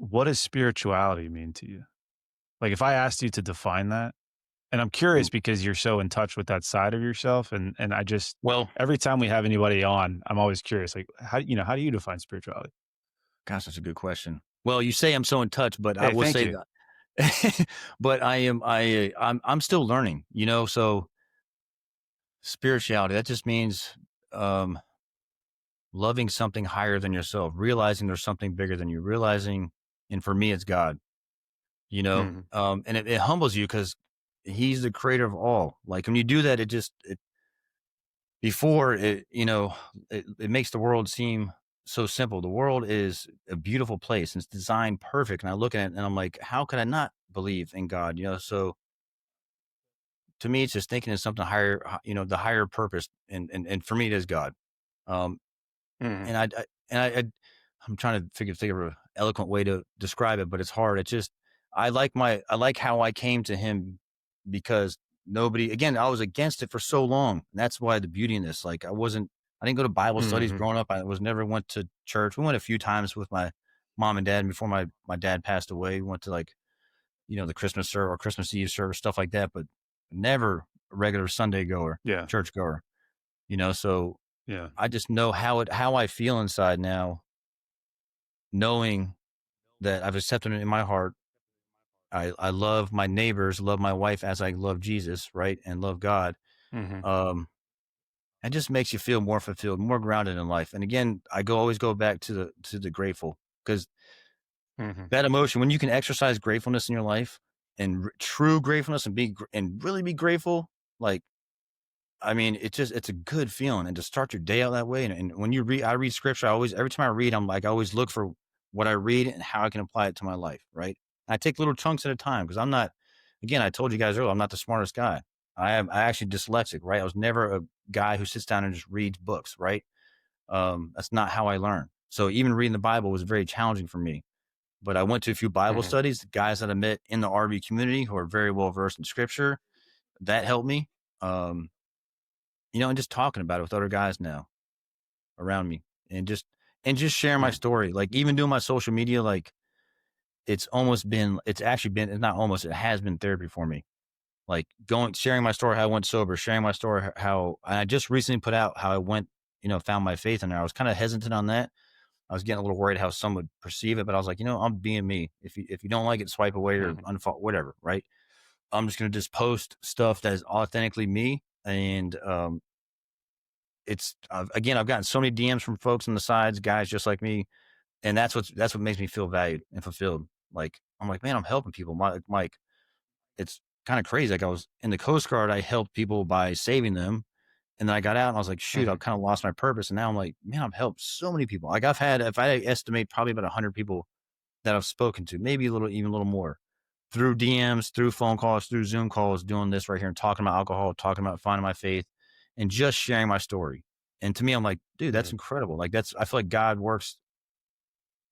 what does spirituality mean to you? Like, if I asked you to define that, and I'm curious Ooh, because you're so in touch with that side of yourself, and I just well, every time we have anybody on, I'm always curious, like, how do you define spirituality? gosh, that's a good question. Well, you say I'm so in touch, but I Hey, will thank say you. that, but I'm still learning, so spirituality, that just means, um, loving something higher than yourself, realizing there's something bigger than you, realizing, and for me, it's God, Mhm, and it humbles you because he's the creator of all. Like when you do that, before it, it makes the world seem so simple. The world is a beautiful place and it's designed perfect. And I look at it and I'm like, how could I not believe in God? So to me, it's just thinking of something higher, the higher purpose. And for me, it is God. Um, mhm, and I'm trying to think of an eloquent way to describe it, but it's hard. It's just I like how I came to him because I was against it for so long. And that's why the beauty in this. Like I didn't go to Bible studies mhm, growing up. I was never went to church. We went a few times with my mom and dad, and before my dad passed away. We went to like, the Christmas service or Christmas Eve service, stuff like that, but never a regular Sunday goer, yeah, church goer, so yeah, I just know how I feel inside now, knowing that I've accepted it in my heart. I love my neighbors, love my wife as I love Jesus, right, and love God. mhm, Um, it just makes you feel more fulfilled, more grounded in life. And again, always go back to the grateful because mhm, that emotion, when you can exercise gratefulness in your life and true gratefulness and and really be grateful, like I mean, it's a good feeling, and to start your day out that way. And when I read scripture. Every time I read, I always look for what I read and how I can apply it to my life. Right. And I take little chunks at a time because I'm not. Again, I told you guys earlier, I'm not the smartest guy. I actually dyslexic. Right. I was never a guy who sits down and just reads books. Right. That's not how I learn. So even reading the Bible was very challenging for me. But I went to a few Bible mhm, studies, guys that I met in the RV community who are very well versed in scripture. That helped me. Um, and just talking about it with other guys now around me and just sharing my mhm, story. Like even doing my social media, like it's not almost, it has been therapy for me. Like sharing my story, how I went sober, sharing my story, how and I just recently put out how I went, found my faith in there. I was kind of hesitant on that. I was getting a little worried how some would perceive it, but I was like, I'm being me. If you don't like it, swipe away or mhm, unfollow, whatever. Right. I'm just going to just post stuff that is authentically me. And, again, I've gotten so many DMs from folks on the sides, guys just like me, and that's what makes me feel valued and fulfilled. Like I'm like, man, I'm helping people. Mike, it's kind of crazy. Like I was in the Coast Guard, I helped people by saving them, and then I got out and I was like, shoot, I've mhm, kind of lost my purpose. And now I'm like, man, I've helped so many people. Like if I estimate probably about 100 people that I've spoken to, maybe even a little more, through DMs, through phone calls, through Zoom calls, doing this right here and talking about alcohol, talking about finding my faith, and just sharing my story. And to me, I'm like, dude, that's mhm, incredible. Like I feel like God works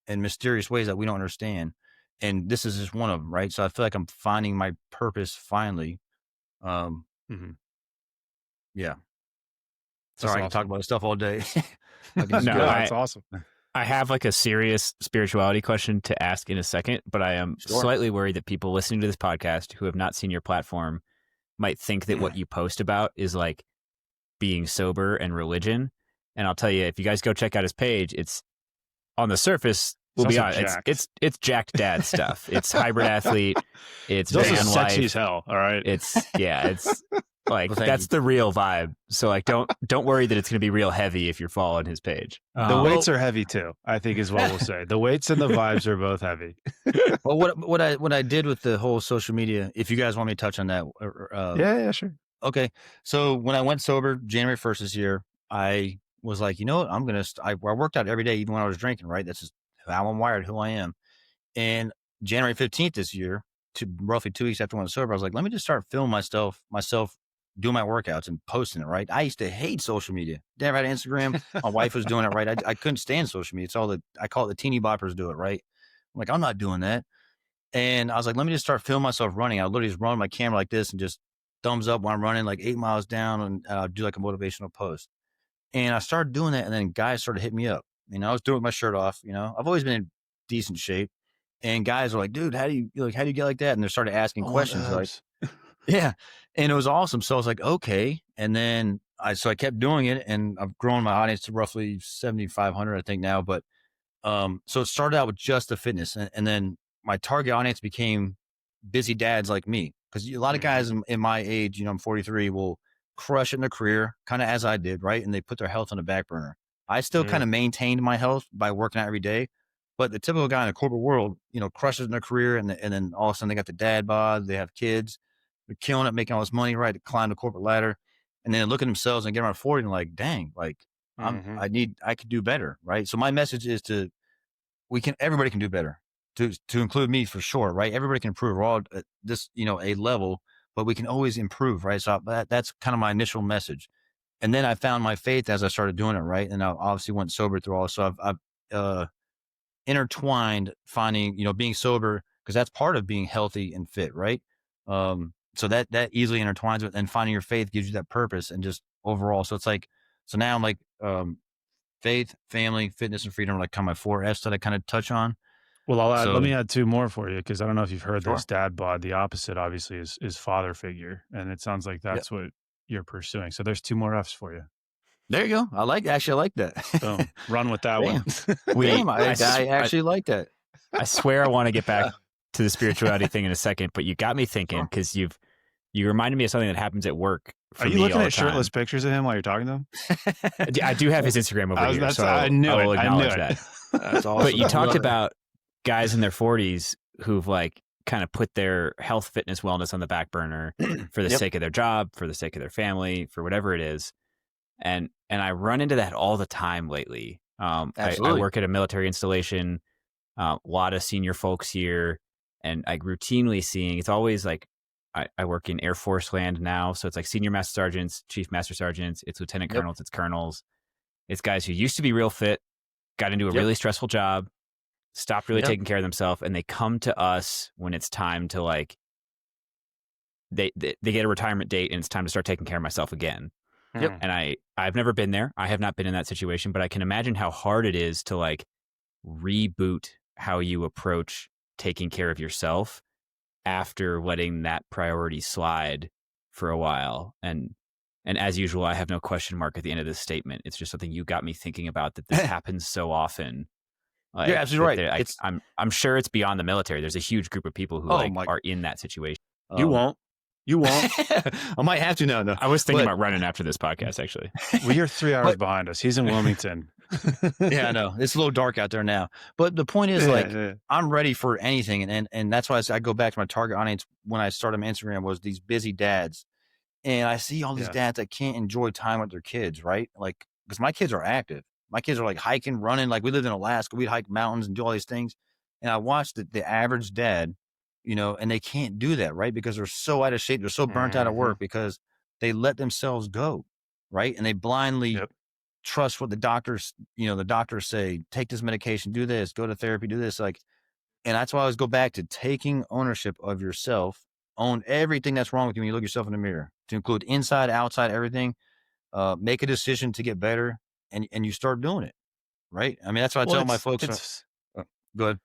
in mysterious ways that we don't understand. And this is just one of them, right? So I feel like I'm finding my purpose finally. Um, mhm. yeah. That's Sorry, I can talk awesome. about this stuff all day. I can just No, No, go. that's awesome. I have like a serious spirituality question to ask in a second, but I am Sure. slightly worried that people listening to this podcast who have not seen your platform might think that what you post about is like being sober and religion. And I'll tell you, if you guys go check out his page, it's on the surface, He's we'll be also honest, jacked. it's jacked dad stuff. It's hybrid athlete, it's He's also van sexy as life, hell, all right? it's like Well, thank that's you. the real vibe. So like don't worry that it's gonna be real heavy if you're following his page. The weights Well, are heavy too, I think is what we'll say. The weights and the vibes are both heavy. well, what I did with the whole social media, if you guys want me to touch on that, Yeah, yeah, sure. okay. So when I went sober January 1st this year, I was like, you know what? I worked out every day, even when I was drinking, right? That's just how I'm wired, who I am. And January 15th this year, roughly 2 weeks after I went sober, I was like, let me just start filming myself doing my workouts and posting it, right? I used to hate social media. Never had Instagram. My wife was doing it, right? I couldn't stand social media. I call it the teeny boppers do it, right? I'm like, I'm not doing that. And I was like, let me just start filming myself running. I literally just run my camera like this and just thumbs up when I'm running like 8 miles down and do like a motivational post. And I started doing that. And then guys started hitting me up. I was doing my shirt off. I've always been in decent shape. And guys are like, dude, how do you get like that? And they started asking I want questions like, abs. yeah. And it was awesome. So I was like, okay. And then I kept doing it, and I've grown my audience to roughly 7,500, I think now. But so it started out with just the fitness, and then my target audience became busy dads like me. Because a lot of guys in my age, I'm 43, will crush it in their career, kind of as I did, right? And they put their health on the back burner. I still kind of maintained my health by working out every day. But the typical guy in the corporate world, crushes in their career, and then all of a sudden they got the dad bod, they have kids, they're killing it, making all this money, right? To climb the corporate ladder. And then look at themselves and get around 40 and like, dang, like I could do better, right? So my message is everybody can do better, to include me for sure, right? Everybody can improve. We're all at this, a level, but we can always improve, right? So that's kind of my initial message. And then I found my faith as I started doing it, right? And I obviously went sober through all this. So I've intertwined finding, being sober, because that's part of being healthy and fit, right? So that easily intertwines with, and finding your faith gives you that purpose and just overall. So it's like, so now I'm like, faith, family, fitness, and freedom are like kind of my 4 F's that I kind of touch on. Well, let So me add 2 more for you, because I don't know if you've heard sure. this. Dad bod, the opposite, obviously, is father figure, and it sounds like Yep. that's what you're pursuing. So there's 2 more F's for you. There you go. I like that. Boom. Run with that one. Damn, I actually like that. I swear I want to get back to the spirituality thing in a second, but you got me thinking, because you reminded me of something that happens at work. Are you looking at shirtless pictures of him while you're talking to him? I do have his Instagram over here, so I will acknowledge that. That's awesome. But you talked about guys in their 40s who've like kind of put their health, fitness, wellness on the back burner for the sake of their job, for the sake of their family, for whatever it is. And I run into that all the time lately. I work at a military installation, a lot of senior folks here, and I routinely seeing, it's always like, I work in Air Force land now. So it's like senior master sergeants, chief master sergeants, it's lieutenant colonels, it's colonels. It's guys who used to be real fit, got into a really stressful job, stopped really taking care of themselves, and they come to us when it's time to like, they get a retirement date and it's time to start taking care of myself again. And I've never been there. I have not been in that situation, but I can imagine how hard it is to like reboot how you approach taking care of yourself after letting that priority slide for a while. And as usual, I have no question mark at the end of this statement. It's just something you got me thinking about, that this happens so often. Like, you're absolutely right. I'm sure it's beyond the military. There's a huge group of people who are in that situation. You won't. I might have to now. No, I was thinking about running after this podcast, actually. Well, you're 3 hours behind us. He's in Wilmington. Yeah, I know. It's a little dark out there now. But the point is, I'm ready for anything. And that's why I go back to my target audience when I started my Instagram, was these busy dads. And I see all these dads that can't enjoy time with their kids, right? Like, because my kids are active. My kids are like hiking, running. Like, we lived in Alaska. We'd hike mountains and do all these things. And I watched the average dad, and they can't do that, right? Because they're so out of shape. They're so burnt out at work because they let themselves go, right? And they blindly trust what the doctors say, take this medication, do this, go to therapy, do this. Like, and that's why I always go back to taking ownership of yourself, own everything that's wrong with you when you look yourself in the mirror, to include inside, outside, everything. Make a decision to get better, and you start doing it, right? I mean, that's what I tell my folks. Go ahead.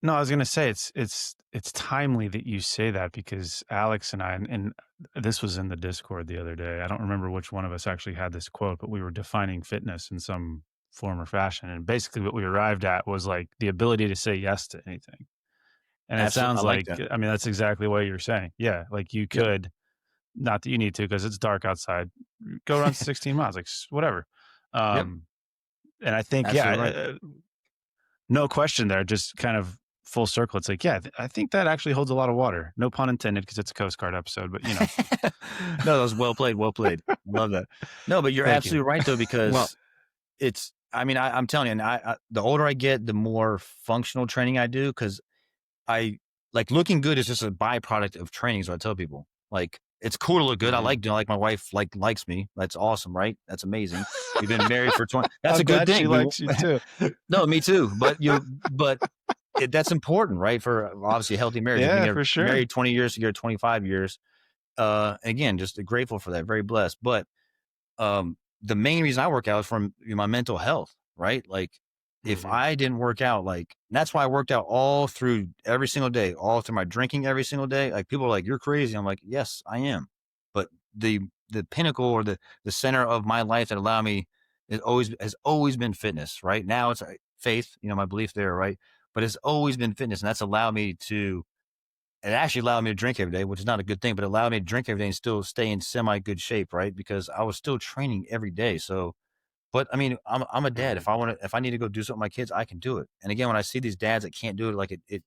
No, I was going to say it's timely that you say that, because Alex and I, and this was in the Discord the other day. I don't remember which one of us actually had this quote, but we were defining fitness in some form or fashion. And basically what we arrived at was like the ability to say yes to anything. And it sounds like, I mean, that's exactly what you're saying. Yeah. Like you could, not that you need to, because it's dark outside, go run 16 miles, like whatever. And I think, no question there, just kind of full circle. It's like, I think that actually holds a lot of water. No pun intended, because it's a Coast Guard episode, but No, that was well played. Love that. No, but you're absolutely right though, because it's, I mean, I'm telling you, and the older I get, the more functional training I do, because I like looking good is just a byproduct of training. So I tell people, like, it's cool to look good. I like doing, like, my wife likes me. That's awesome, right? That's amazing. We've been married for 20. That's a good thing. She likes you too. No, me too. But that's important, right? For obviously a healthy marriage. Yeah, for sure. Married 20 years ago, 25 years. Again, just grateful for that. Very blessed. But the main reason I work out is from my mental health, right? Like, if I didn't work out, like, that's why I worked out all through every single day, all through my drinking every single day. Like, people are like, you're crazy. I'm like, yes, I am. But the pinnacle, or the center of my life that allowed me has always been fitness. Right now, it's faith, my belief there, right? But it's always been fitness, and that's allowed me to. It actually allowed me to drink every day, which is not a good thing, but it allowed me to drink every day and still stay in semi good shape, right? Because I was still training every day. So, but I mean, I'm a dad. If I need to go do something with my kids, I can do it. And again, when I see these dads that can't do it, like it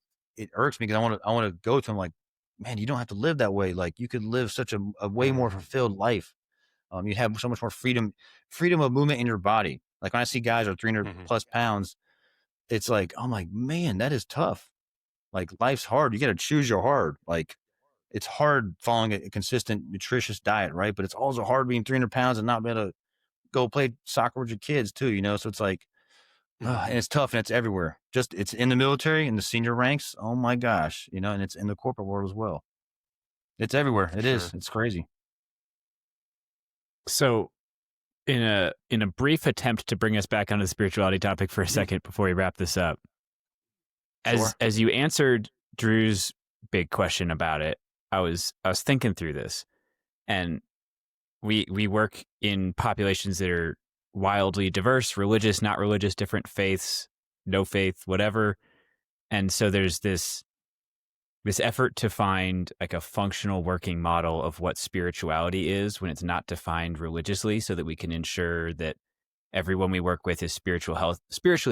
irks me, because I want to go to them like, man, you don't have to live that way. Like, you could live such a way more fulfilled life. You have so much more freedom of movement in your body. Like, when I see guys are 300 plus pounds, it's like, I'm like, man, that is tough. Like, life's hard. You got to choose your hard. Like, it's hard following a consistent, nutritious diet, right? But it's also hard being 300 pounds and not be able to go play soccer with your kids too, So it's like, and it's tough, and it's everywhere. Just, it's in the military, in the senior ranks. Oh my gosh, and it's in the corporate world as well. It's everywhere. It is. It's crazy. So, in a brief attempt to bring us back onto the spirituality topic for a second before we wrap this up, as you answered Drew's big question about it, I was thinking through this, and we work in populations that are wildly diverse, religious, not religious, different faiths, no faith, whatever. And so there's this effort to find like a functional working model of what spirituality is when it's not defined religiously, so that we can ensure that everyone we work with is spiritually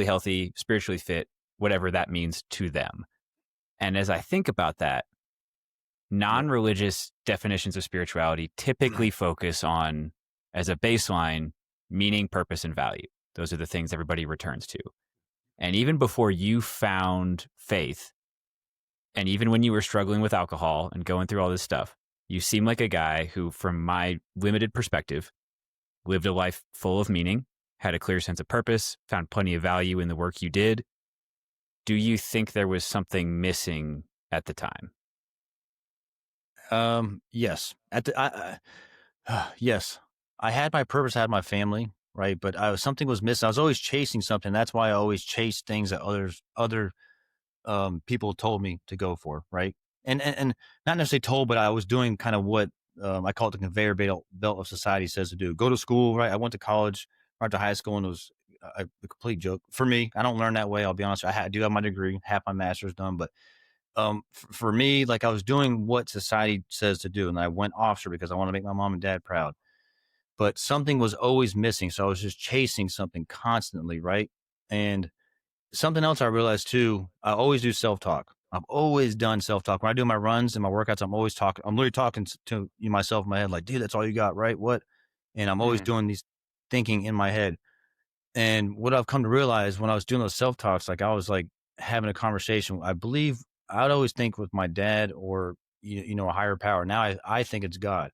healthy, spiritually fit, whatever that means to them. And as I think about that, non-religious definitions of spirituality typically focus on, as a baseline, meaning, purpose, and value. Those are the things everybody returns to. And even before you found faith, and even when you were struggling with alcohol and going through all this stuff, you seem like a guy who, from my limited perspective, lived a life full of meaning, had a clear sense of purpose, found plenty of value in the work you did. Do you think there was something missing at the time? Yes. Yes. I had my purpose, I had my family, right? But something was missing. I was always chasing something. That's why I always chased things that other people told me to go for, right? And not necessarily told, but I was doing kind of what I call it the conveyor belt of society says to do. Go to school, right? I went to college, went to high school, and it was a complete joke for me. I don't learn that way. I'll be honest. I do have my degree, half my master's done, but for me, like, I was doing what society says to do, and I went officer because I want to make my mom and dad proud. But something was always missing, so I was just chasing something constantly, right? And something else I realized too, I always do self-talk. I've always done self-talk. When I do my runs and my workouts, I'm always talking. I'm literally talking to myself in my head, like, dude, that's all you got, right? What? And I'm always doing these thinking in my head. And what I've come to realize when I was doing those self-talks, like, I was like having a conversation. I believe I'd always think with my dad, or, a higher power. Now I think it's God.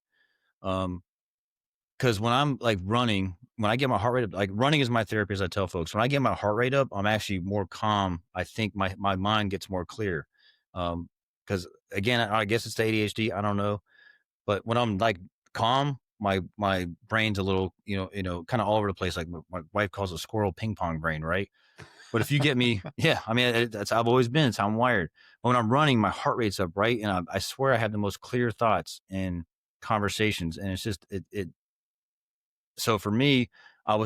Because when I'm like running, when I get my heart rate up, like, running is my therapy, as I tell folks. When I get my heart rate up, I'm actually more calm. I think my mind gets more clear. Because again, I guess it's the ADHD. I don't know. But when I'm like calm, my brain's a little, kind of all over the place. Like, my wife calls it squirrel ping pong brain, right? But if you get me, yeah, I mean, that's I've always been. It's how I'm wired. But when I'm running, my heart rate's up, right? And I swear I have the most clear thoughts and conversations. And it's just, so for me, I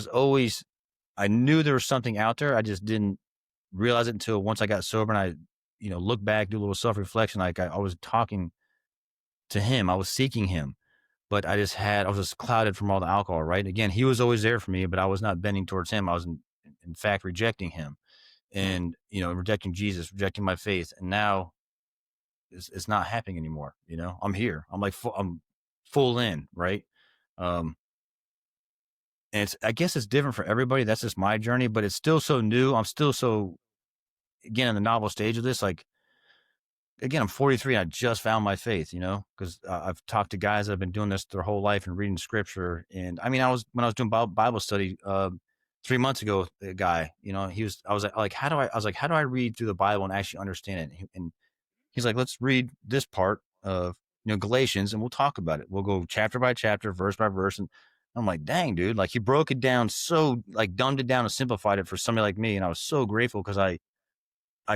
knew there was something out there. I just didn't realize it until once I got sober, and I, look back, do a little self-reflection. Like, I was talking to him, I was seeking him, but I was just clouded from all the alcohol, right? Again, he was always there for me, but I was not bending towards him. I was in fact rejecting him, and, rejecting Jesus, rejecting my faith. And now it's not happening anymore. I'm here. I'm like, I'm full in, right? And I guess it's different for everybody. That's just my journey, but it's still so new. I'm still so, again, in the novel stage of this. Like, again, I'm 43 and I just found my faith, because I've talked to guys that have been doing this their whole life and reading scripture. And I mean, when I was doing Bible study 3 months ago, a guy, I was like, how do I read through the Bible and actually understand it? And he's like, let's read this part of, Galatians, and we'll talk about it. We'll go chapter by chapter, verse by verse. And I'm like, dang, dude, like he broke it down so like dumbed it down and simplified it for somebody like me. And I was so grateful because I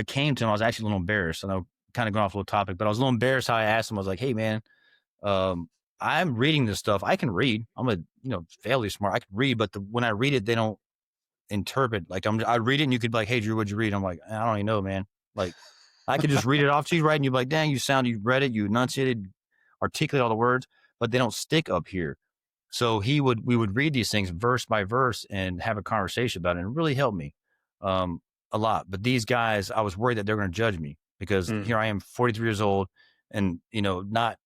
came to him. I was actually a little embarrassed. And I kind of going off a little topic, but I was a little embarrassed how I asked him. I was like, hey, man, um, I'm reading this stuff. I can read. I'm fairly smart. I can read, but when I read it, they don't interpret. Like I read it and you could be like, hey, Drew, what'd you read? I'm like, I don't even know, man. Like I could just read it off to you, right? And you'd be like, dang, you read it, you enunciated, articulate all the words, but they don't stick up here. So we would read these things verse by verse and have a conversation about it. And it really helped me a lot. But these guys, I was worried that they're going to judge me because here I am 43 years old and, not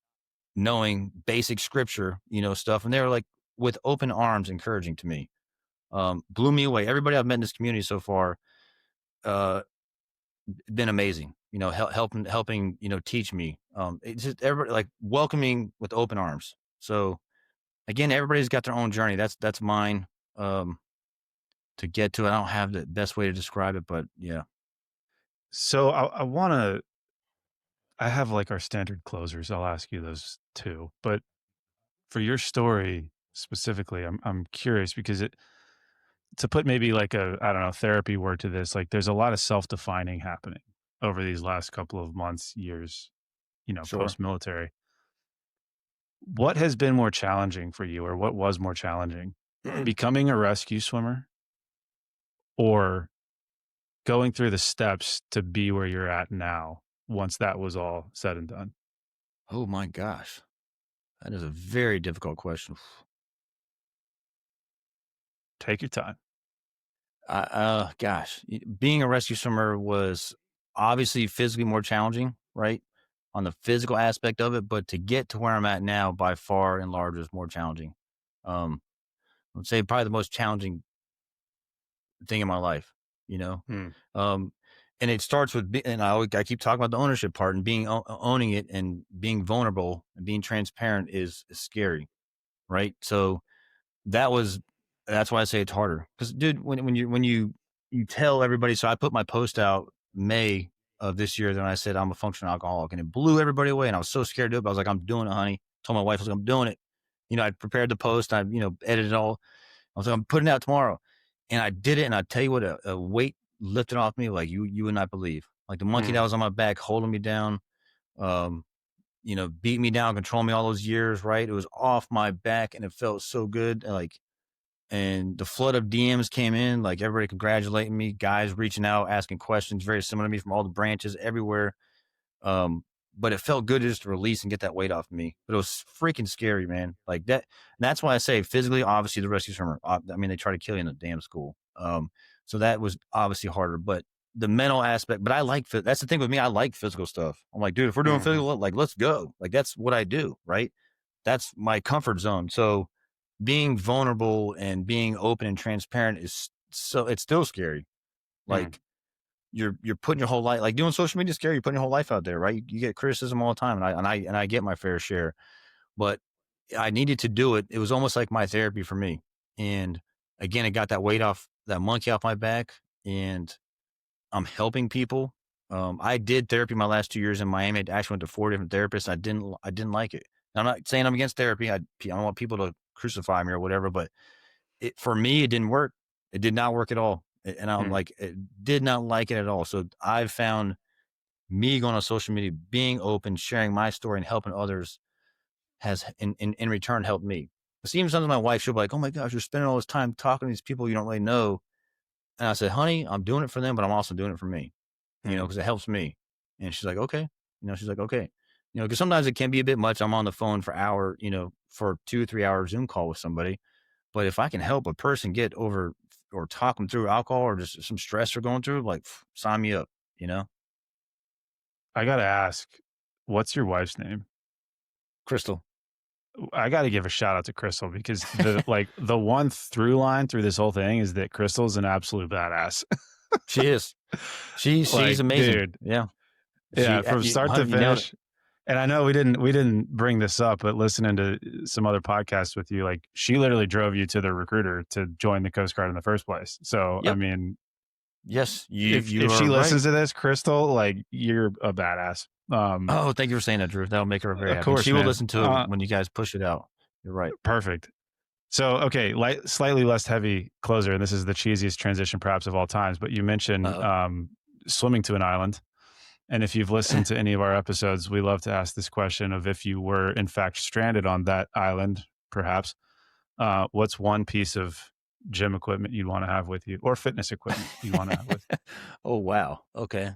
knowing basic scripture, stuff. And they were like with open arms, encouraging to me, blew me away. Everybody I've met in this community so far, been amazing, helping, teach me. It's just everybody like welcoming with open arms. So again, everybody's got their own journey. That's mine. To get to it, I don't have the best way to describe it, but yeah. So I have like our standard closers. I'll ask you those too, but for your story specifically, I'm curious because to put maybe like I don't know, therapy word to this, like there's a lot of self-defining happening over these last couple of months, years, Sure. post-military. What has been more challenging for you, or what was more challenging? Becoming a rescue swimmer or going through the steps to be where you're at now once that was all said and done? Oh my gosh. That is a very difficult question. Take your time. Gosh, being a rescue swimmer was obviously physically more challenging, right? On the physical aspect of it, but to get to where I'm at now, by far and large, is more challenging. I would say probably the most challenging thing in my life, you know. Hmm. And it starts with, and I keep talking about the ownership part and owning it and being vulnerable and being transparent is scary, right? So that's why I say it's harder. Because dude, when you tell everybody, so I put my post out May of this year, then I said I'm a functional alcoholic, and it blew everybody away. And I was so scared to do it. But I was like, I'm doing it, honey. Told my wife, I was like, I'm doing it. I prepared the post. I edited it all. I was like, I'm putting it out tomorrow, and I did it. And I tell you what, a weight lifted off me like you would not believe. Like the monkey that was on my back, holding me down, beat me down, control me all those years. Right, it was off my back, and it felt so good. And the flood of DMs came in, like everybody congratulating me, guys reaching out, asking questions, very similar to me from all the branches everywhere. But it felt good just to release and get that weight off of me. But it was freaking scary, man. Like that. And that's why I say physically, obviously the rescue swimmer, I mean, they try to kill you in the damn school. So that was obviously harder, but the mental aspect, but that's the thing with me. I like physical stuff. I'm like, dude, if we're doing physical, like, let's go. Like, that's what I do. Right. That's my comfort zone. So being vulnerable and being open and transparent it's still scary. Like you're putting your whole life, like doing social media is scary. You're putting your whole life out there, right? You get criticism all the time, and I get my fair share, but I needed to do it. It was almost like my therapy for me. And again, it got that monkey off my back, and I'm helping people. I did therapy my last 2 years in Miami. I actually went to 4 different therapists. I didn't like it. I'm not saying I'm against therapy. I don't want people to crucify me or whatever, but for me, it didn't work. It did not work at all. And I'm like, it did not like it at all. So I've found me going on social media, being open, sharing my story and helping others has in return helped me. It's even sometimes my wife, she'll be like, oh my gosh, you're spending all this time talking to these people you don't really know. And I said, honey, I'm doing it for them, but I'm also doing it for me, because it helps me. And she's like, okay. She's like, okay. Because sometimes it can be a bit much. I'm on the phone for hour, for 2 or 3 hour Zoom call with somebody. But if I can help a person get over or talk them through alcohol or just some stress they're going through, like, sign me up, I got to ask, what's your wife's name? Crystal. I got to give a shout out to Crystal because the one through line through this whole thing is that Crystal's an absolute badass. She is. She's amazing. Dude. Yeah. Yeah. From start to finish. And I know we didn't bring this up, but listening to some other podcasts with you, like she literally drove you to the recruiter to join the Coast Guard in the first place. So, yep. I mean, yes, if she listens to this, Crystal, like you're a badass. Oh, thank you for saying that, Drew. That'll make her very happy. Course, she will listen to it when you guys push it out. You're right. Perfect. So, okay, slightly less heavy closer, and this is the cheesiest transition perhaps of all times, but you mentioned swimming to an island. And if you've listened to any of our episodes, we love to ask this question of if you were in fact stranded on that island, perhaps, what's one piece of gym equipment you'd want to have with you or fitness equipment you'd want to have with you? Oh, wow. Okay.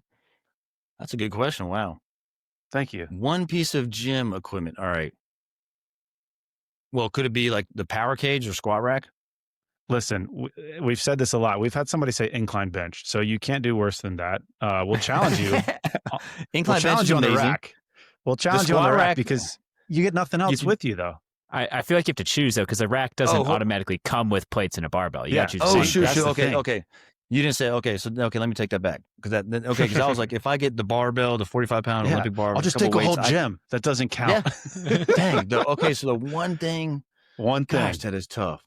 That's a good question. Wow. Thank you. One piece of gym equipment. All right. Well, could it be like the power cage or squat rack? Listen, we've said this a lot. We've had somebody say incline bench, so you can't do worse than that. We'll challenge you. We'll Incline bench challenge is you on the amazing. rack. We'll challenge you on the squat rack rack- because you get nothing else with you, though. I feel like you have to choose though, because the rack doesn't automatically come with plates and a barbell. You Yeah. gotta choose Oh, the same. shoot. Okay. thing. Okay. You didn't say, okay. So, okay, let me take that back. Because I was like, if I get the barbell, the 45-pound Yeah. Olympic bar, I'll just take a whole gym. That doesn't count. Yeah. Dang. Okay. So the one thing, gosh, that is tough.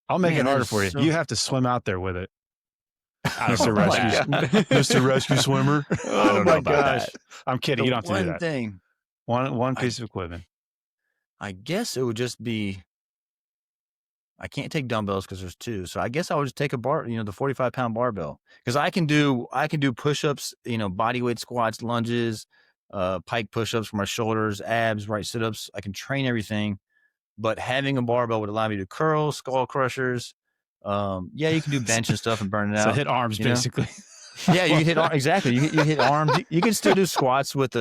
I'll make Man, it that harder is for you. so- You have to swim out there with it. Mr. my Rescue. God. Mr. Rescue Swimmer. I don't know about that. I'm kidding. You don't have to do One that. thing, One piece of equipment. I guess it would just be, I can't take dumbbells because there's two. So I guess I would just take a bar, the 45-pound barbell, because I can do push-ups, body weight squats, lunges, pike push-ups for my shoulders, abs, right sit-ups. I can train everything, but having a barbell would allow me to curl, skull crushers. Yeah, you can do bench and stuff and burn it So out. hit arms, basically. Yeah, you can hit exactly. You hit arms. You can still do squats with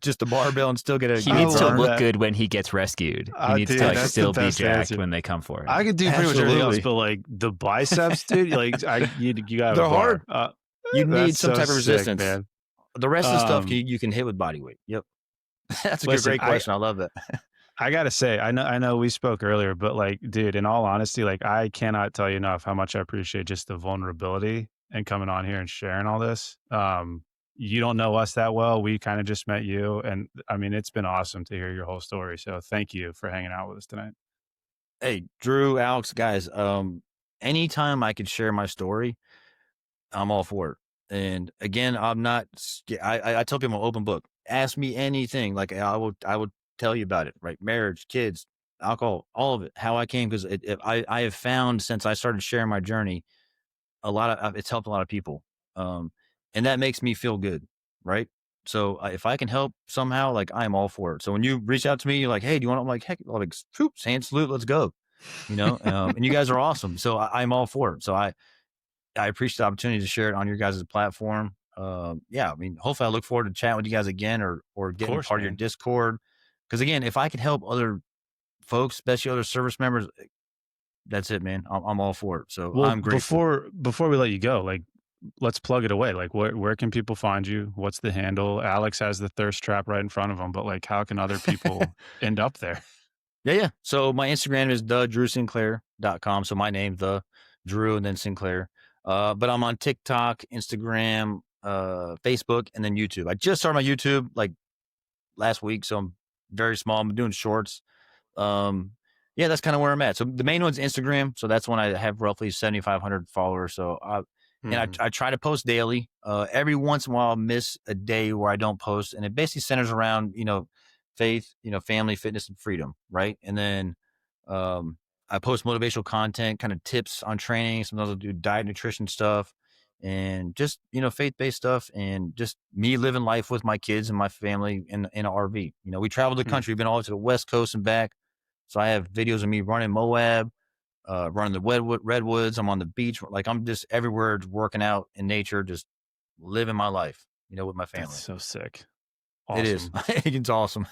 just the barbell and still get a. He needs to burn. look good when he gets rescued. He needs dude, to that's still the be best jacked answer. when they come for it. I could do pretty much everything else, Absolutely. but like the biceps, dude, like you got. They're hard. You need that's some so type of sick, resistance. man. The rest of the stuff you can hit with body weight. Yep. That's a Listen, great question. I love that. I gotta say, I know we spoke earlier, but like, dude, in all honesty, like I cannot tell you enough how much I appreciate just the vulnerability and coming on here and sharing all this. You don't know us that well. We kind of just met you. And I mean, it's been awesome to hear your whole story. So thank you for hanging out with us tonight. Hey, Drew, Alex, guys, anytime I could share my story, I'm all for it. And again, I'm not, I tell people I'm an open book. Ask me anything. Like I will tell you about it, right? Marriage, kids, alcohol, all of it, how I came. Because I have found since I started sharing my journey, it's helped a lot of people. And that makes me feel good. Right. So if I can help somehow, like I'm all for it. So when you reach out to me, you're like, hey, do you want to, I'm like, heck, like, hand salute, let's go. And you guys are awesome. So I'm all for it. So I appreciate the opportunity to share it on your guys' platform. Yeah, I mean, hopefully I look forward to chatting with you guys again or getting part of your Discord. Because again, if I can help other folks, especially other service members, that's it, man. I'm all for it. So I'm grateful. Before we let you go, like, let's plug it away. Like, where can people find you? What's the handle? Alex has the thirst trap right in front of him, but like, how can other people end up there? Yeah. So my Instagram is thedrewsinclair.com. So my name, the Drew, and then Sinclair. But I'm on TikTok, Instagram, Facebook, and then YouTube. I just started my YouTube like last week, so I'm very small. I'm doing shorts. Yeah, that's kind of where I'm at. So the main one's Instagram. So that's when I have roughly 7,500 followers. So I try to post daily. Every once in a while, I'll miss a day where I don't post, and it basically centers around faith, family, fitness, and freedom, right? And then I post motivational content, kind of tips on training. Sometimes I'll do diet, nutrition stuff, and just faith-based stuff, and just me living life with my kids and my family in an RV. We traveled the country, we've been all the way to the West Coast and back. So I have videos of me running Moab, running the redwoods. I'm on the beach, like I'm just everywhere, working out in nature, just living my life, with my family. That's so sick. Awesome. It is. It's awesome.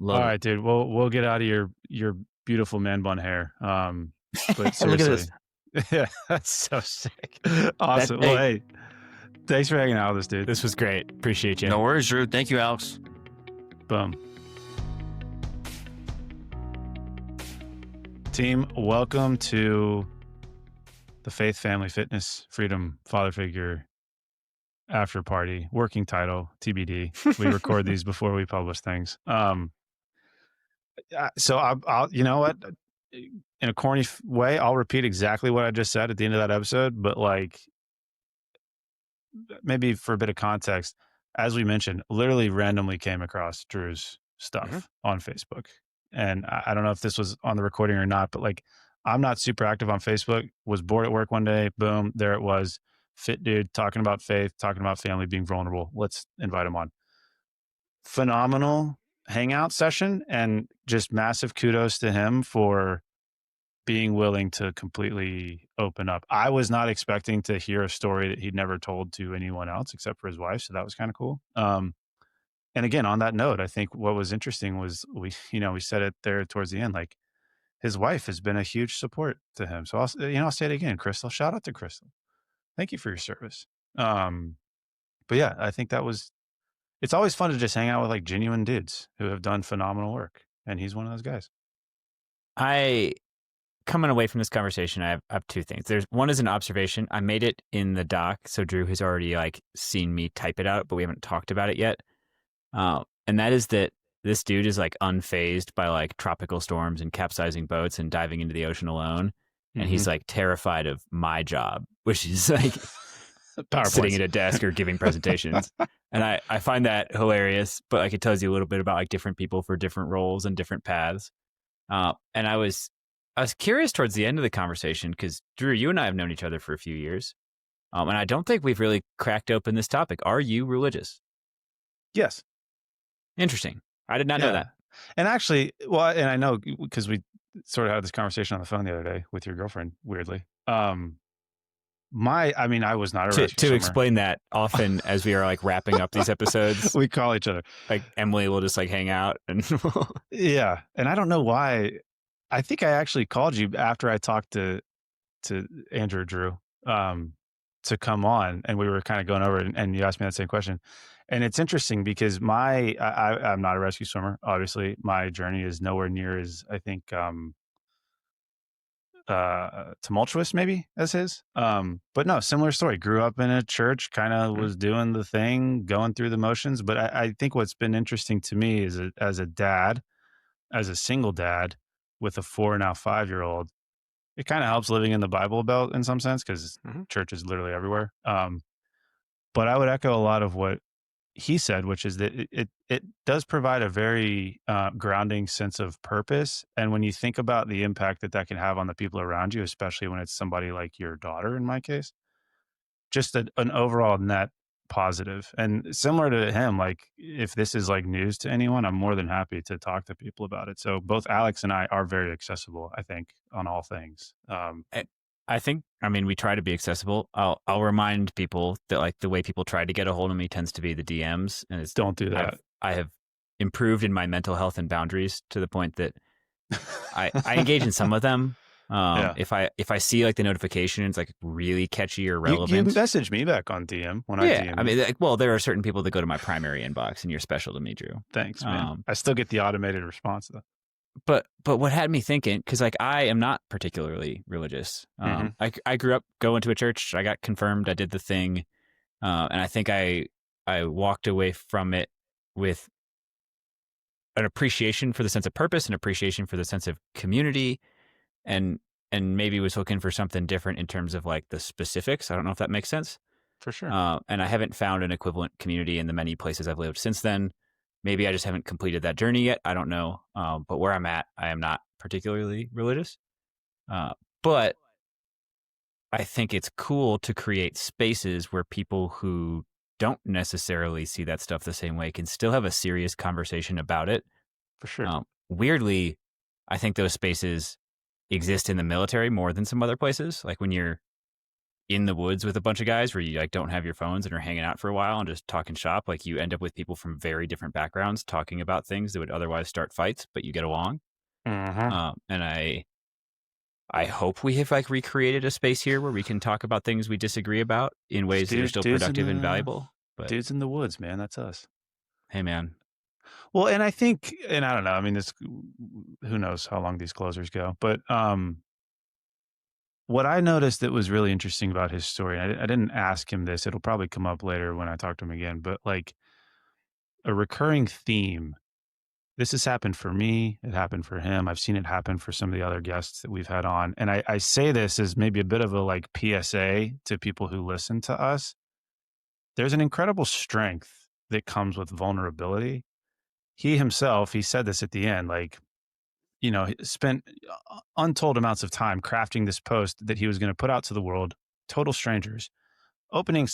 Love All it. right, dude. We'll get out of your beautiful man bun hair. But seriously, Look at this. Yeah, that's so sick. Awesome. Well, hey, thanks for hanging out with us, dude. This was great. Appreciate you. No worries, Drew. Thank you, Alex. Boom. Team, welcome to the Faith, Family, Fitness, Freedom, Father Figure After Party. Working title, TBD. We record these before we publish things. So I'll, you know what? In a corny way, I'll repeat exactly what I just said at the end of that episode, but like maybe for a bit of context, as we mentioned, literally randomly came across Drew's stuff on Facebook. and I don't know if this was on the recording or not, but like, I'm not super active on Facebook. Was bored at work one day, boom, there it was. Fit dude talking about faith, talking about family, being vulnerable. Let's invite him on. Phenomenal hangout session, and just massive kudos to him for being willing to completely open up. I was not expecting to hear a story that he'd never told to anyone else except for his wife, so that was kind of cool. And again, on that note, I think what was interesting was we said it there towards the end, like his wife has been a huge support to him. So I'll say it again, Crystal. Shout out to Crystal. Thank you for your service. Um, but yeah, I think it's always fun to just hang out with like genuine dudes who have done phenomenal work, and he's one of those guys. I coming away from this conversation, I have two things. There's one is an observation. I made it in the doc, so Drew has already like seen me type it out, but we haven't talked about it yet. And that is that this dude is like unfazed by like tropical storms and capsizing boats and diving into the ocean alone. And he's like terrified of my job, which is like sitting at a desk or giving presentations. And I find that hilarious, but like it tells you a little bit about like different people for different roles and different paths. And I was curious towards the end of the conversation because Drew, you and I have known each other for a few years. And I don't think we've really cracked open this topic. Are you religious? Yes. Interesting. I did not know that. And actually, well, and I know because we sort of had this conversation on the phone the other day with your girlfriend, weirdly. I was not a rescue to swimmer. explain that often as we are like wrapping up these episodes, we call each other. Like Emily will just like hang out and yeah. And I don't know why. I think I actually called you after I talked to Andrew Drew to come on, and we were kind of going over it, and you asked me that same question. And it's interesting because I'm not a rescue swimmer. Obviously, my journey is nowhere near as, I think, tumultuous maybe as his. But no, similar story. Grew up in a church, kind of was doing the thing, going through the motions. But I think what's been interesting to me is as a single dad with a 4 now 5-year-old, it kind of helps living in the Bible Belt in some sense because church is literally everywhere. But I would echo a lot of what he said, which is that it does provide a very grounding sense of purpose. And when you think about the impact that can have on the people around you, especially when it's somebody like your daughter, in my case, just an overall net positive. And similar to him, like if this is like news to anyone, I'm more than happy to talk to people about it. So both Alex and I are very accessible, I think, on all things. I think, we try to be accessible. I'll remind people that like the way people try to get a hold of me tends to be the DMs, and don't do that. I have improved in my mental health and boundaries to the point that I engage in some of them. If I see like the notification, it's like really catchy or relevant. You message me back on DM when I DM. There are certain people that go to my primary inbox, and you're special to me, Drew. Thanks, man. I still get the automated response though. But what had me thinking, because like I am not particularly religious. I grew up going to a church. I got confirmed. I did the thing, and I think I walked away from it with an appreciation for the sense of purpose, an appreciation for the sense of community, and maybe was looking for something different in terms of like the specifics. I don't know if that makes sense. For sure. And I haven't found an equivalent community in the many places I've lived since then. Maybe I just haven't completed that journey yet. I don't know. But where I'm at, I am not particularly religious. But I think it's cool to create spaces where people who don't necessarily see that stuff the same way can still have a serious conversation about it. For sure. Weirdly, I think those spaces exist in the military more than some other places. Like when you're in the woods with a bunch of guys where you like don't have your phones and are hanging out for a while and just talking shop, like you end up with people from very different backgrounds talking about things that would otherwise start fights, but you get along. And I hope we have like recreated a space here where we can talk about things we disagree about in ways that are still productive and valuable. But dudes in the woods, man, that's us. Hey, man. Well, and I think, and I don't know, this, who knows how long these closers go, but what I noticed that was really interesting about his story, and I didn't ask him this, it'll probably come up later when I talk to him again, but like a recurring theme, this has happened for me, it happened for him, I've seen it happen for some of the other guests that we've had on, and I say this as maybe a bit of a like PSA to people who listen to us. There's an incredible strength that comes with vulnerability. He himself, he said this at the end, like, spent untold amounts of time crafting this post that he was going to put out to the world, total strangers, opening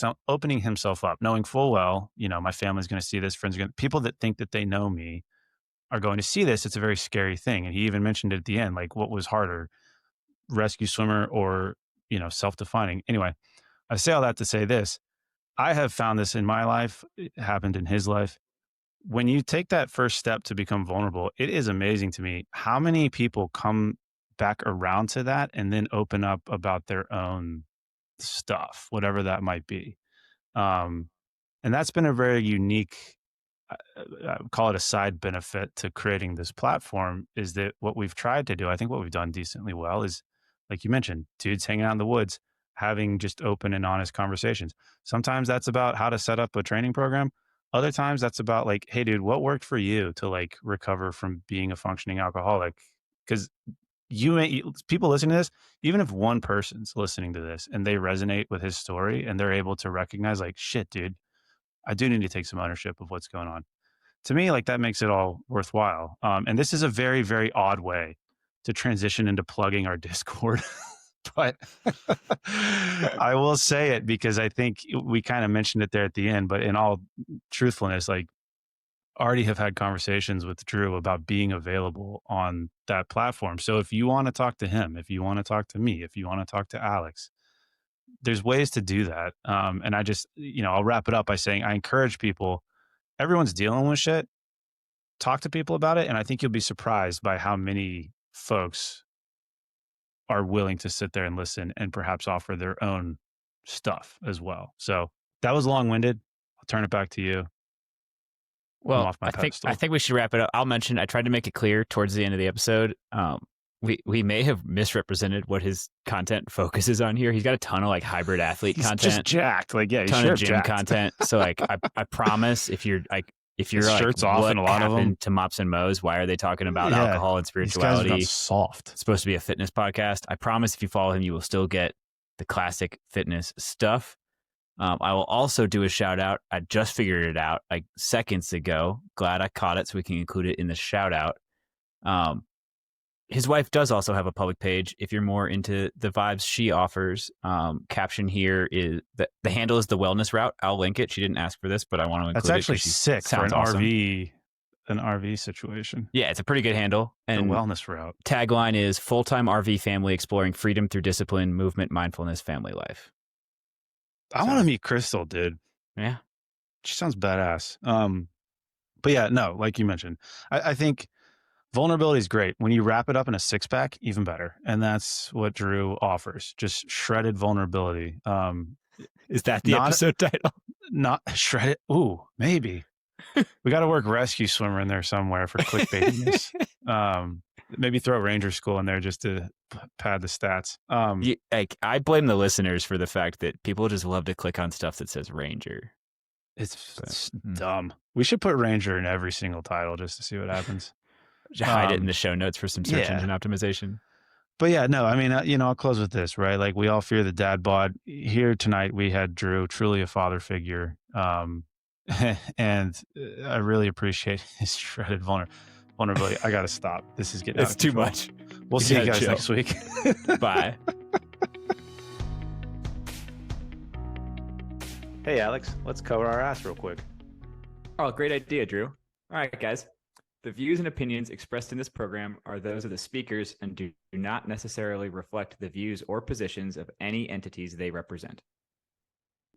himself up, knowing full well, my family's going to see this, people that think that they know me are going to see this. It's a very scary thing. And he even mentioned it at the end, like what was harder, rescue swimmer or, self-defining. Anyway, I say all that to say this. I have found this in my life. It happened in his life. When you take that first step to become vulnerable, it is amazing to me how many people come back around to that and then open up about their own stuff, whatever that might be. And that's been a very unique, I would call it a side benefit to creating this platform, is that what we've tried to do, I think what we've done decently well is, like you mentioned, dudes hanging out in the woods, having just open and honest conversations. Sometimes that's about how to set up a training program. Other times that's about like, hey dude, what worked for you to like recover from being a functioning alcoholic? Because people listening to this, even if one person's listening to this and they resonate with his story and they're able to recognize like, shit, dude, I do need to take some ownership of what's going on. To me, like that makes it all worthwhile. And this is a very, very odd way to transition into plugging our Discord. But I will say it because I think we kind of mentioned it there at the end, but in all truthfulness, like already have had conversations with Drew about being available on that platform. So if you want to talk to him, if you want to talk to me, if you want to talk to Alex, there's ways to do that. And I just, I'll wrap it up by saying I encourage people, everyone's dealing with shit. Talk to people about it. And I think you'll be surprised by how many folks are willing to sit there and listen and perhaps offer their own stuff as well. So that was long-winded. I'll turn it back to you. I'm Well, off my pedestal. I think we should wrap it up. I'll mention, I tried to make it clear towards the end of the episode. We may have misrepresented what his content focuses on here. He's got a ton of like hybrid athlete He's content, just jacked. Like, yeah, he's ton sure of gym jacked. content. So like, I promise if you're like His like, shirt's off what in a lot of them. happened to Mops and Mo's? Why are they talking about Yeah, alcohol and These guys have spirituality? gone soft. It's supposed to be a fitness podcast. I promise if you follow him, you will still get the classic fitness stuff. I will also do a shout out. I just figured it out like seconds ago. Glad I caught it so we can include it in the shout out. His wife does also have a public page. If you're more into the vibes she offers, caption here is the handle is the wellness route. I'll link it. She didn't ask for this, but I want to include That's it. actually sick for an awesome. RV situation. Yeah, it's a pretty good handle. And the wellness route. Tagline is full-time RV family exploring freedom through discipline, movement, mindfulness, family life. I want to meet Crystal, dude. Yeah. She sounds badass. But yeah, no, like you mentioned, I think vulnerability is great. When you wrap it up in a 6-pack, even better. And that's what Drew offers. Just shredded vulnerability. Is that the episode title? Not shredded. Ooh, maybe. We got to work rescue swimmer in there somewhere for clickbaitiness. Maybe throw Ranger School in there just to pad the stats. I blame the listeners for the fact that people just love to click on stuff that says Ranger. It's dumb. We should put Ranger in every single title just to see what happens. Hide it in the show notes for some search engine optimization. But yeah, no, I mean, I'll close with this, right? Like we all fear the dad bod. Here tonight, we had Drew, truly a father figure. And I really appreciate his shredded vulnerability. I got to stop. This is getting out of control. It's too much. We'll see you guys next week. Bye. Hey, Alex, let's cover our ass real quick. Oh, great idea, Drew. All right, guys. The views and opinions expressed in this program are those of the speakers and do not necessarily reflect the views or positions of any entities they represent.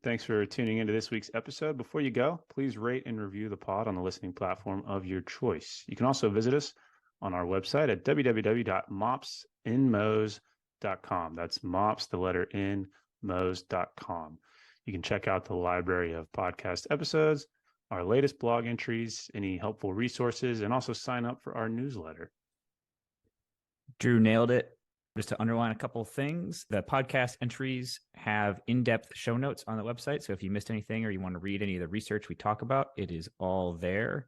Thanks for tuning into this week's episode. Before you go, please rate and review the pod on the listening platform of your choice. You can also visit us on our website at www.mopsinmos.com. That's mops, the letter N, mos.com. You can check out the library of podcast episodes, our latest blog entries, any helpful resources, and also sign up for our newsletter. Drew nailed it. Just to underline a couple of things, the podcast entries have in-depth show notes on the website. So if you missed anything or you want to read any of the research we talk about, it is all there.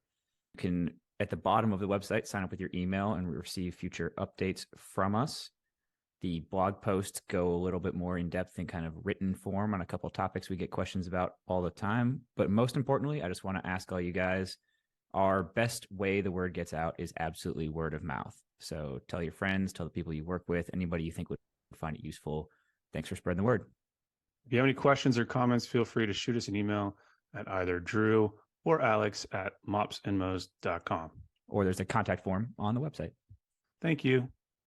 You can, at the bottom of the website, sign up with your email and receive future updates from us. The blog posts go a little bit more in-depth in kind of written form on a couple of topics we get questions about all the time. But most importantly, I just want to ask all you guys, our best way the word gets out is absolutely word of mouth. So tell your friends, tell the people you work with, anybody you think would find it useful. Thanks for spreading the word. If you have any questions or comments, feel free to shoot us an email at either Drew or Alex at mopsandmos.com. Or there's a contact form on the website. Thank you.